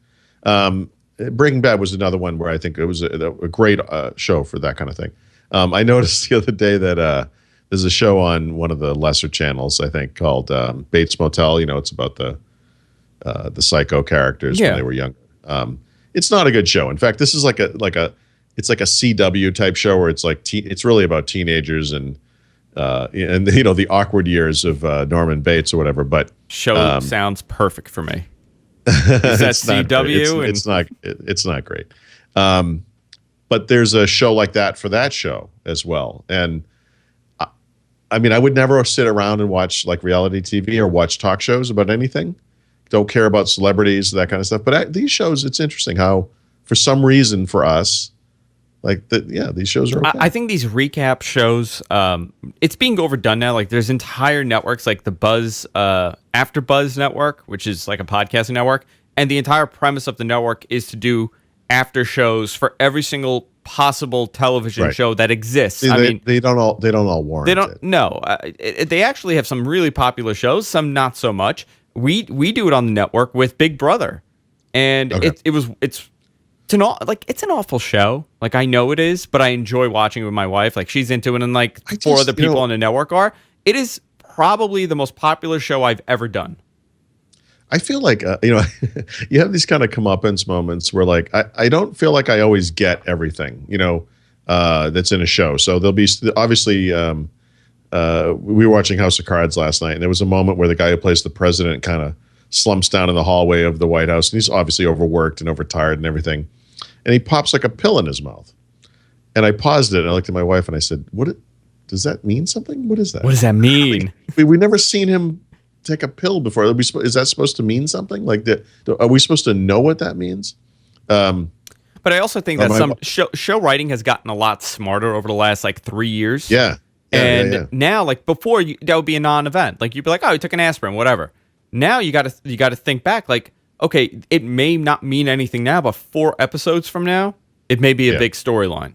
Speaker 2: Breaking Bad was another one where I think it was a great show for that kind of thing. I noticed the other day that there's a show on one of the lesser channels, I think, called Bates Motel. It's about the psycho characters when they were younger. It's not a good show. In fact, this is like a CW type show where it's like it's really about teenagers and the awkward years of Norman Bates or whatever. But
Speaker 1: show sounds perfect for me. Is that CW?
Speaker 2: It's not great. But there's a show like that for that show as well. And I mean, I would never sit around and watch like reality TV or watch talk shows about anything. Don't care about celebrities, that kind of stuff. But these shows, it's interesting how, for some reason, for us, these shows are okay.
Speaker 1: I think these recap shows, it's being overdone now. Like there's entire networks like the Buzz, After Buzz network, which is like a podcasting network. And the entire premise of the network is to do after shows for every single possible television show that exists.
Speaker 2: They don't all warrant it.
Speaker 1: They don't. No, they actually have some really popular shows, some not so much. We do it on the network with Big Brother, and it's an awful show. Like I know it is, but I enjoy watching it with my wife. Like she's into it, and like 4 other people on the network are. It is probably the most popular show I've ever done.
Speaker 2: I feel like you have these kind of comeuppance moments where like I don't feel like I always get everything. that's in a show. So there'll be obviously. We were watching House of Cards last night, and there was a moment where the guy who plays the president kind of slumps down in the hallway of the White House, and he's obviously overworked and overtired and everything. And he pops like a pill in his mouth. And I paused it, and I looked at my wife, and I said, does that mean something? What is that?
Speaker 1: What does that mean?
Speaker 2: We never seen him take a pill before. Is that supposed to mean something? Like, are we supposed to know what that means?
Speaker 1: But I also think that some show writing has gotten a lot smarter over the last, 3 years.
Speaker 2: Yeah.
Speaker 1: And now, before, that would be a non-event. Like, you'd be like, oh, you took an aspirin, whatever. Now you got to think back. Like, okay, it may not mean anything now, but 4 episodes from now, it may be a big storyline.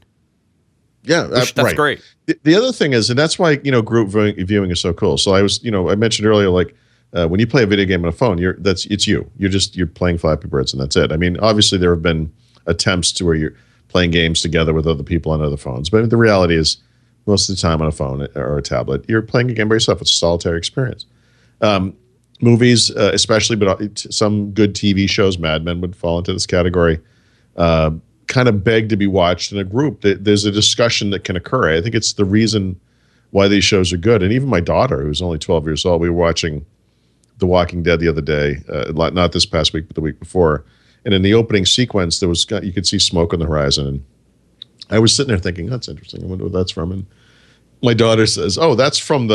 Speaker 2: Yeah,
Speaker 1: that's
Speaker 2: right.
Speaker 1: Great.
Speaker 2: The other thing is, and that's why group viewing is so cool. So I was, I mentioned earlier, when you play a video game on a phone, it's you. You're playing Flappy Birds, and that's it. I mean, obviously there have been attempts to where you're playing games together with other people on other phones, but the reality is, most of the time on a phone or a tablet, you're playing a game by yourself. It's a solitary experience. Movies, especially, but some good TV shows, Mad Men would fall into this category, kind of beg to be watched in a group. There's a discussion that can occur. I think it's the reason why these shows are good. And even my daughter, who's only 12 years old, we were watching The Walking Dead the other day, not this past week, but the week before. And in the opening sequence, you could see smoke on the horizon. And I was sitting there thinking, that's interesting. I wonder what that's from. And my daughter says, oh, that's from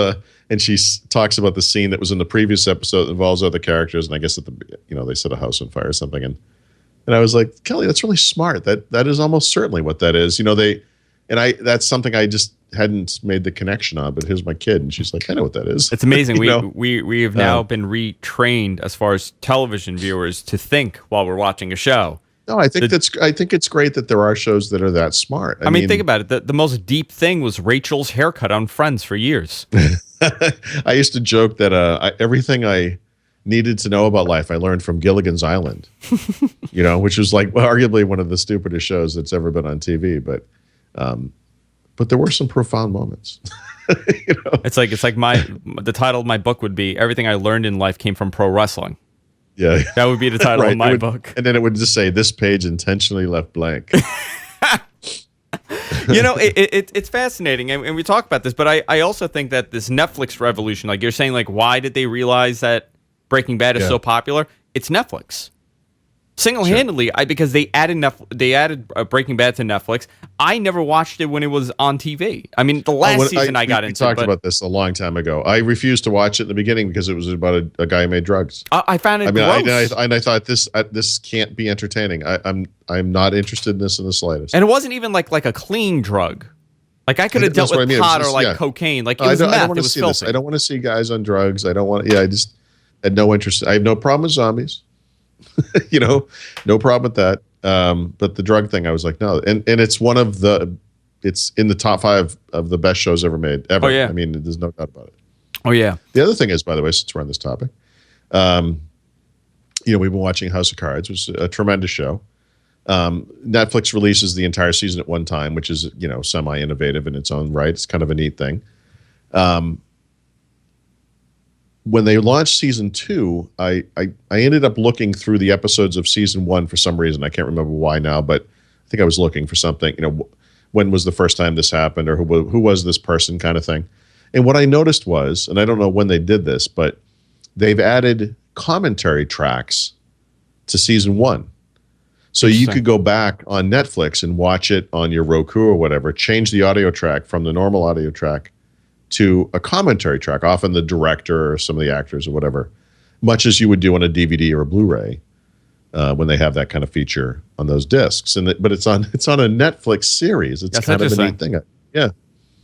Speaker 2: and she talks about the scene that was in the previous episode that involves other characters. And I guess they set a house on fire or something. And I was like, Kelly, that's really smart. That is almost certainly what that is. That's something I just hadn't made the connection on, but here's my kid. And she's like, I know what that is.
Speaker 1: It's amazing. We have now been retrained as far as television viewers to think while we're watching a show.
Speaker 2: No, I think it's great that there are shows that are that smart.
Speaker 1: I mean, think about it. The most deep thing was Rachel's haircut on Friends for years.
Speaker 2: I used to joke that everything I needed to know about life I learned from Gilligan's Island, which was arguably one of the stupidest shows that's ever been on TV. But there were some profound moments.
Speaker 1: It's like the title of my book would be "Everything I Learned in Life Came from Pro Wrestling."
Speaker 2: Yeah,
Speaker 1: that would be the title of my book.
Speaker 2: And then it would just say, "This page intentionally left blank."
Speaker 1: It's fascinating, and we talk about this, but I also think that this Netflix revolution, like you're saying, why did they realize that Breaking Bad is so popular? It's Netflix. Single-handedly, sure. Because they added Breaking Bad to Netflix. I never watched it when it was on TV. I mean, the last season I got into. We
Speaker 2: talked about this a long time ago. I refused to watch it in the beginning because it was about a guy who made drugs.
Speaker 1: I found it gross.
Speaker 2: I thought this can't be entertaining. I'm not interested in this in the slightest.
Speaker 1: And it wasn't even like a clean drug. I could have dealt with pot or cocaine. It was meth. I don't want to see this.
Speaker 2: I don't want to see guys on drugs. I don't want. Yeah, I just had no interest. I have no problem with zombies. No problem with that. But the drug thing, I was like, no. And it's it's in the top 5 of the best shows ever made, ever.
Speaker 1: Oh, yeah.
Speaker 2: I mean, there's no doubt about it.
Speaker 1: Oh, yeah.
Speaker 2: The other thing is, by the way, since we're on this topic, we've been watching House of Cards, which is a tremendous show. Netflix releases the entire season at one time, which is, semi-innovative in its own right. It's kind of a neat thing. When they launched season 2, I ended up looking through the episodes of season 1 for some reason. I can't remember why now, but I think I was looking for something, when was the first time this happened, or who was this person, kind of thing. And what I noticed was, and I don't know when they did this, but they've added commentary tracks to season 1. So you could go back on Netflix and watch it on your Roku or whatever, change the audio track from the normal audio track to a commentary track, often the director or some of the actors or whatever, much as you would do on a DVD or a Blu-ray when they have that kind of feature on those discs. But it's on a Netflix series. It's kind of a neat thing. Yeah.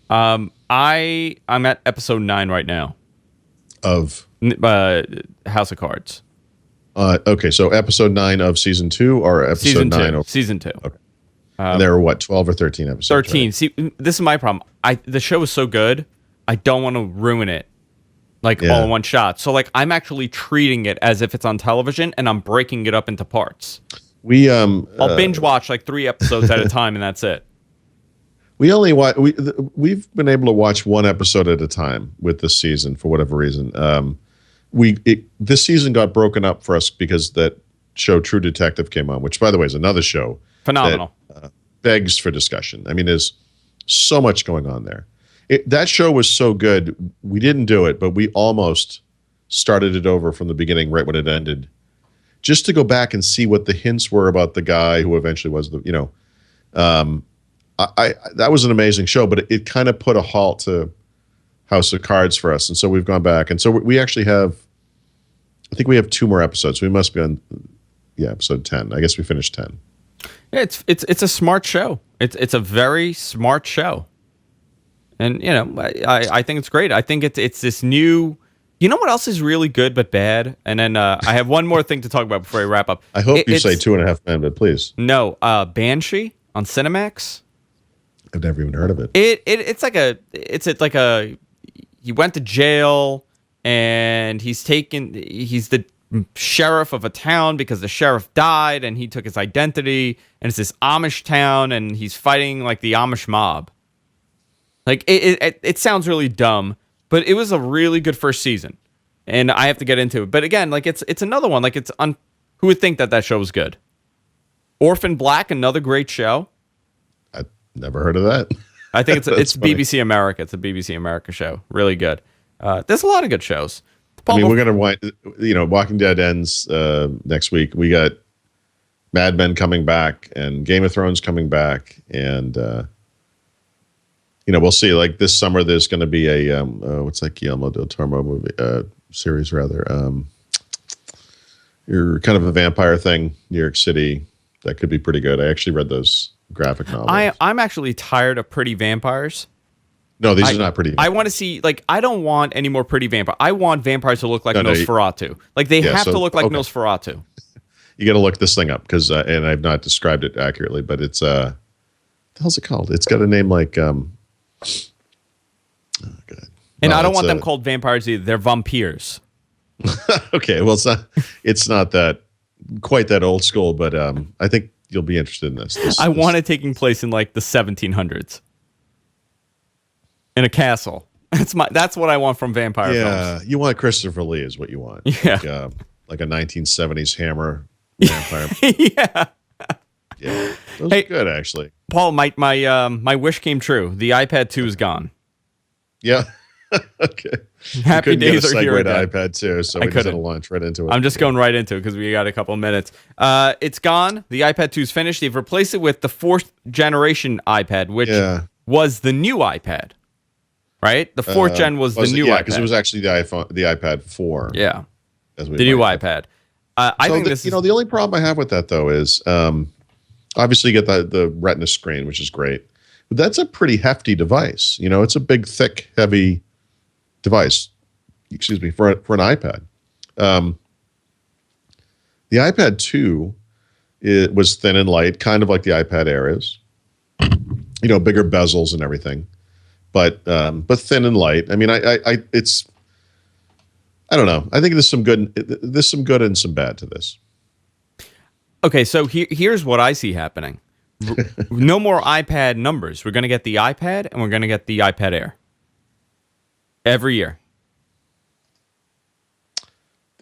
Speaker 1: I'm at episode 9 right now
Speaker 2: of
Speaker 1: House of Cards.
Speaker 2: Okay, so episode 9 of season 2 or episode
Speaker 1: season
Speaker 2: 9
Speaker 1: of season 2.
Speaker 2: Okay. And there were 12 or 13 episodes?
Speaker 1: 13.
Speaker 2: Right?
Speaker 1: See, this is my problem. The show is so good, I don't want to ruin it all in one shot. So I'm actually treating it as if it's on television, and I'm breaking it up into parts. I'll binge watch 3 episodes at a time, and that's it.
Speaker 2: We've been able to watch 1 episode at a time with this season for whatever reason. This season got broken up for us because that show True Detective came on, which, by the way, is another show.
Speaker 1: Phenomenal.
Speaker 2: begs for discussion. I mean, there's so much going on there. That show was so good. We didn't do it, but we almost started it over from the beginning, right when it ended, just to go back and see what the hints were about the guy who eventually was the, that was an amazing show, but it kind of put a halt to House of Cards for us. And so we've gone back. And so we actually have, I think we have 2 more episodes. We must be on, episode 10. I guess we finished 10.
Speaker 1: Yeah, it's a smart show. It's a very smart show. And, I think it's great. I think it's this new, you know what else is really good but bad? And then I have one more thing to talk about before I wrap up.
Speaker 2: I hope you say 2.5 Men, but please.
Speaker 1: No, Banshee on Cinemax.
Speaker 2: I've never even heard of it.
Speaker 1: It's like a he went to jail and he's the sheriff of a town because the sheriff died and he took his identity, and it's this Amish town and he's fighting like the Amish mob. Like it sounds really dumb, but it was a really good first season, and I have to get into it. But again, like it's another one. Like who would think that show was good? Orphan Black, another great show.
Speaker 2: I never heard of that.
Speaker 1: I think it's BBC America. It's a BBC America show. Really good. There's a lot of good shows.
Speaker 2: We're gonna Walking Dead ends next week. We got Mad Men coming back and Game of Thrones coming back, and we'll see. Like this summer, there's going to be a what's that Guillermo del Toro movie series rather. You're kind of a vampire thing, New York City. That could be pretty good. I actually read those graphic novels.
Speaker 1: I'm actually tired of pretty vampires.
Speaker 2: No, these are not pretty.
Speaker 1: I want to see, I don't want any more pretty vampires. I want vampires to look like Nosferatu. They have to look like Nosferatu.
Speaker 2: You got to look this thing up because, and I've not described it accurately, but it's what the hell's it called? It's got a name like. Oh, God.
Speaker 1: And I don't want them called vampires either. They're vampires.
Speaker 2: Okay, well, it's not that quite that old school, but I think you'll be interested in this.
Speaker 1: I want it taking place in like the 1700s. In a castle. That's what I want from vampire films.
Speaker 2: Yeah, you want Christopher Lee is what you want.
Speaker 1: Yeah.
Speaker 2: Like a 1970s Hammer vampire.
Speaker 1: Yeah.
Speaker 2: Yeah. Those are good, actually.
Speaker 1: Paul, my wish came true. The iPad 2 is gone.
Speaker 2: Yeah. Okay.
Speaker 1: Happy days are here again.
Speaker 2: To iPad 2, so we just had to launch right into it.
Speaker 1: I'm just going right into it because we got a couple of minutes. It's gone. The iPad 2 is finished. They've replaced it with the 4th generation iPad, which was the new iPad. Right? The 4th gen was the new iPad.
Speaker 2: Yeah, because it was actually the iPad 4.
Speaker 1: Yeah. The new iPad. I think this is...
Speaker 2: the only problem I have with that, though, is obviously you get the Retina screen, which is great. But that's a pretty hefty device. It's a big, thick, heavy device. Excuse me, for an iPad. The iPad 2 was thin and light, kind of like the iPad Air is. Bigger bezels and everything. But thin and light. I mean, I don't know. I think there's some good and some bad to this.
Speaker 1: Okay, so here's what I see happening. No more iPad numbers. We're going to get the iPad and we're going to get the iPad Air every year.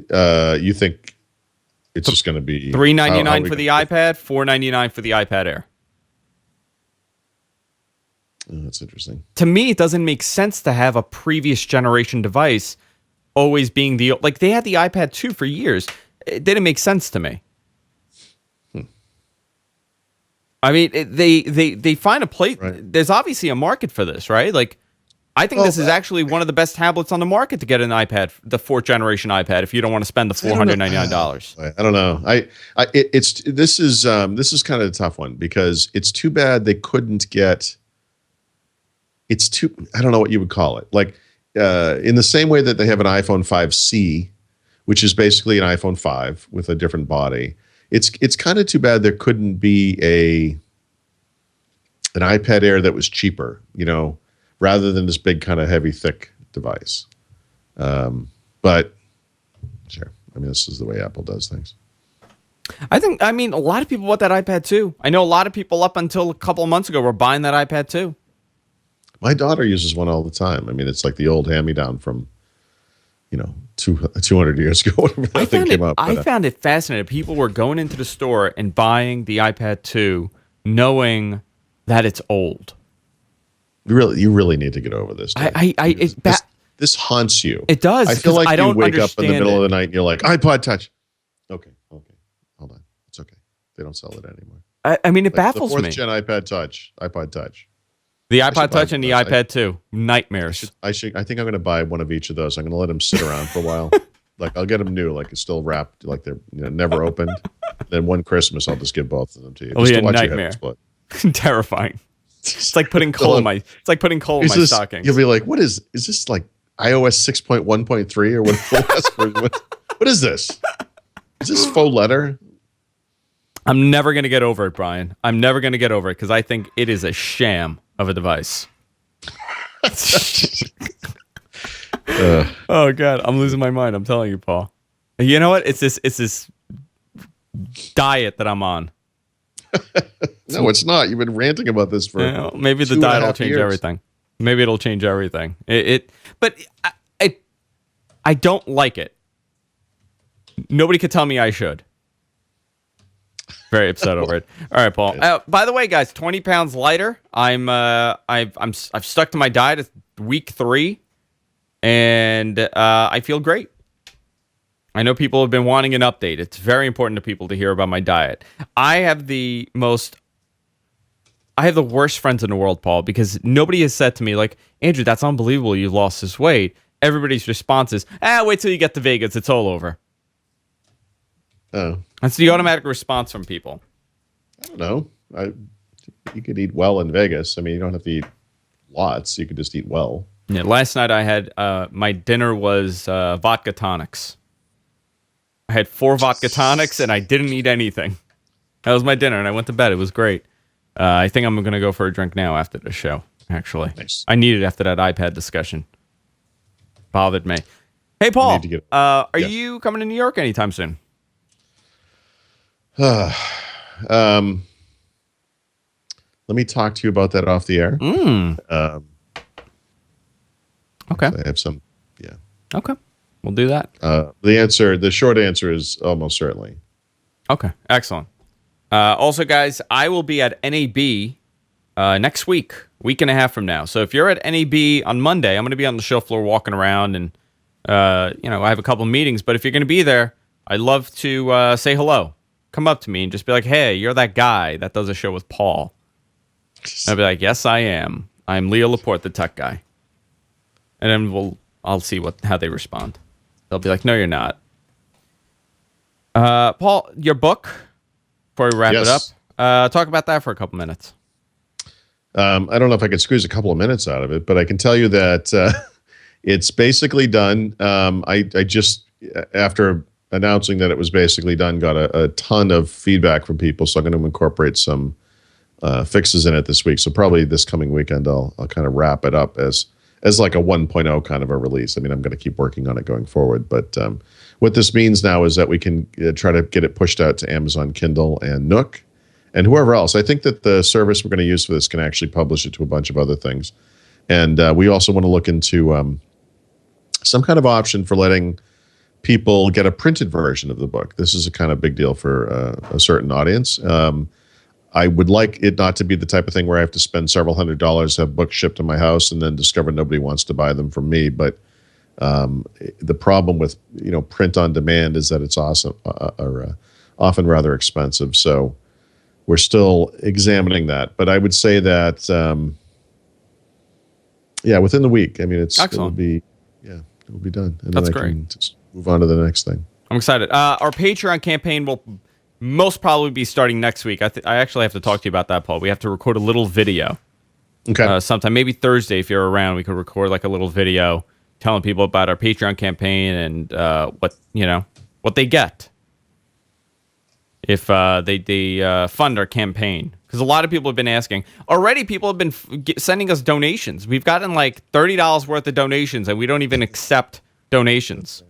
Speaker 2: You think it's just going to be
Speaker 1: $399 for the iPad, $499 for the iPad Air?
Speaker 2: Oh, that's interesting.
Speaker 1: To me, it doesn't make sense to have a previous generation device always being they had the iPad 2 for years. It didn't make sense to me. I mean, they find a place. Right. There's obviously a market for this, right? I think this is actually one of the best tablets on the market to get an iPad, the 4th generation iPad, if you don't want to spend the $499.
Speaker 2: I don't know. This is kind of a tough one because it's too bad they couldn't get. I don't know what you would call it. In the same way that they have an iPhone 5C, which is basically an iPhone 5 with a different body. It's kind of too bad there couldn't be an iPad Air that was cheaper, rather than this big kind of heavy, thick device. But sure. I mean, this is the way Apple does things.
Speaker 1: A lot of people bought that iPad 2. I know a lot of people up until a couple of months ago were buying that iPad 2.
Speaker 2: My daughter uses one all the time. I mean, it's like the old hand-me-down from, 200 years ago, whatever that thing came out.
Speaker 1: I found it fascinating. People were going into the store and buying the iPad 2, knowing that it's old.
Speaker 2: You really need to get over this. This haunts you.
Speaker 1: It does.
Speaker 2: I feel like
Speaker 1: I don't
Speaker 2: you wake up in the middle of the
Speaker 1: understand
Speaker 2: night and you're like, iPod Touch. Okay, hold on. It's okay. They don't sell it anymore.
Speaker 1: I mean, it
Speaker 2: Like
Speaker 1: baffles
Speaker 2: the
Speaker 1: me.
Speaker 2: 4th gen iPod Touch.
Speaker 1: The
Speaker 2: I should
Speaker 1: iPod
Speaker 2: buy
Speaker 1: Touch and the
Speaker 2: those.
Speaker 1: iPad 2. Nightmares.
Speaker 2: I think I'm going to buy one of each of those. I'm going to let them sit around for a while. Like I'll get them new, like it's still wrapped, like they're never opened. Then one Christmas, I'll just give both of them to you.
Speaker 1: It'll
Speaker 2: Just
Speaker 1: be
Speaker 2: to
Speaker 1: a
Speaker 2: watch your head
Speaker 1: nightmare.
Speaker 2: explode.
Speaker 1: Terrifying. It's like putting coal in my. It's like putting coal in my stockings.
Speaker 2: You'll be like, what is this like iOS 6.1.3 or what is this? Is this faux letter?
Speaker 1: I'm never going to get over it, Brian. I'm never going to get over it because I think it is a sham of a device. Oh God, I'm losing my mind. I'm telling you, Paul. You know what? It's this diet that I'm on.
Speaker 2: No, it's not. You've been ranting about this for
Speaker 1: maybe the
Speaker 2: 2.5
Speaker 1: diet will change
Speaker 2: years.
Speaker 1: everything. Maybe it'll change everything. But I don't like it. Nobody could tell me I should. Very upset over it. All right, Paul. By the way, guys, 20 pounds lighter. I've stuck to my diet. It's week 3, and I feel great. I know people have been wanting an update. It's very important to people to hear about my diet. I have the worst friends in the world, Paul, because nobody has said to me, like, Andrew, that's unbelievable. You lost this weight. Everybody's response is, wait till you get to Vegas. It's all over.
Speaker 2: Oh,
Speaker 1: That's the automatic response from people.
Speaker 2: I don't know. You could eat well in Vegas. I mean, you don't have to eat lots. You could just eat well.
Speaker 1: Yeah, last night I had my dinner was vodka tonics. I had 4 vodka tonics and I didn't eat anything. That was my dinner, and I went to bed. It was great. I think I'm going to go for a drink now after the show, actually.
Speaker 2: Nice.
Speaker 1: I needed it after that iPad discussion. Bothered me. Hey, Paul, are you coming to New York anytime soon?
Speaker 2: Let me talk to you about that off the air.
Speaker 1: Okay.
Speaker 2: I have some, yeah.
Speaker 1: Okay. We'll do that.
Speaker 2: The short answer is almost certainly.
Speaker 1: Okay. Excellent. Also, guys, I will be at NAB next week and a half from now. So if you're at NAB on Monday, I'm going to be on the show floor walking around, and I have a couple meetings. But if you're going to be there, I'd love to say hello. Come up to me and just be like, "Hey, you're that guy that does a show with Paul." And I'll be like, "Yes, I am. I'm Leo Laporte, the tech guy." And then I'll see how they respond. They'll be like, "No, you're not." Paul, your book. Before we wrap it up, talk about that for a couple minutes.
Speaker 2: I don't know if I could squeeze a couple of minutes out of it, but I can tell you that it's basically done. I just, after announcing that it was basically done, got a ton of feedback from people. So I'm going to incorporate some fixes in it this week. So probably this coming weekend, I'll kind of wrap it up as like a 1.0 kind of a release. I mean, I'm going to keep working on it going forward. But what this means now is that we can try to get it pushed out to Amazon Kindle and Nook and whoever else. I think that the service we're going to use for this can actually publish it to a bunch of other things. And we also want to look into some kind of option for letting people get a printed version of the book. This is a kind of big deal for a certain audience. I would like it not to be the type of thing where I have to spend several $100s to have books shipped to my house and then discover nobody wants to buy them from me. But the problem with print on demand is that it's often rather expensive. So we're still examining that. But I would say that within the week. I mean, it'll be done. And
Speaker 1: That's
Speaker 2: then I
Speaker 1: great.
Speaker 2: can just move on to the next thing.
Speaker 1: I'm excited. Our Patreon campaign will most probably be starting next week. I actually have to talk to you about that, Paul. We have to record a little video.
Speaker 2: Okay.
Speaker 1: Sometime, maybe Thursday, if you're around, we could record like a little video telling people about our Patreon campaign and what they get if they fund our campaign. Because a lot of people have been asking. Already, people have been sending us donations. We've gotten like $30 worth of donations, and we don't even accept donations.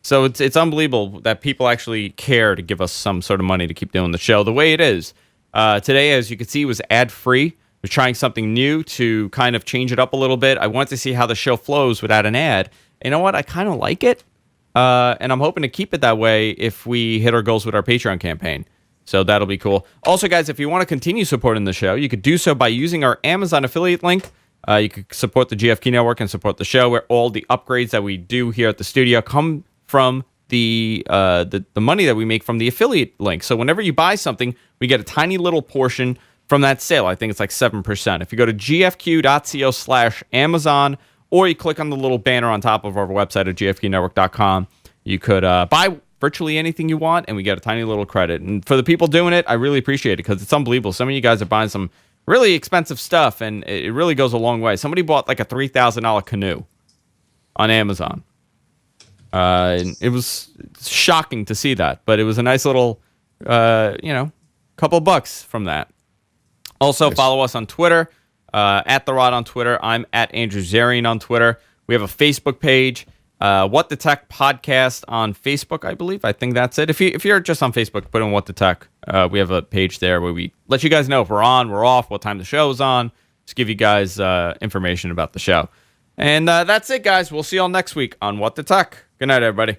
Speaker 1: So it's unbelievable that people actually care to give us some sort of money to keep doing the show the way it is. Today, as you can see, was ad-free. We're trying something new to kind of change it up a little bit. I want to see how the show flows without an ad. You know what? I kind of like it. And I'm hoping to keep it that way if we hit our goals with our Patreon campaign. So that'll be cool. Also, guys, if you want to continue supporting the show, you could do so by using our Amazon affiliate link. You could support the GFQ Network and support the show, where all the upgrades that we do here at the studio come from the money that we make from the affiliate link. So whenever you buy something, we get a tiny little portion from that sale. I think it's like 7%. If you go to gfq.co/Amazon, or you click on the little banner on top of our website at gfqnetwork.com, you could buy virtually anything you want, and we get a tiny little credit. And for the people doing it, I really appreciate it, because it's unbelievable. Some of you guys are buying some really expensive stuff, and it really goes a long way. Somebody bought like a $3,000 canoe on Amazon. And it was shocking to see that, but it was a nice little, couple bucks from that. Also, nice. Follow us on Twitter, at The Rod on Twitter. I'm at Andrew Zarian on Twitter. We have a Facebook page. What the Tech podcast on Facebook, I believe. I think that's it. If you're just on Facebook, put in What the Tech. We have a page there where we let you guys know if we're on, we're off, what time the show's on. Just give you guys information about the show. And that's it, guys. We'll see y'all next week on What the Tech. Good night, everybody.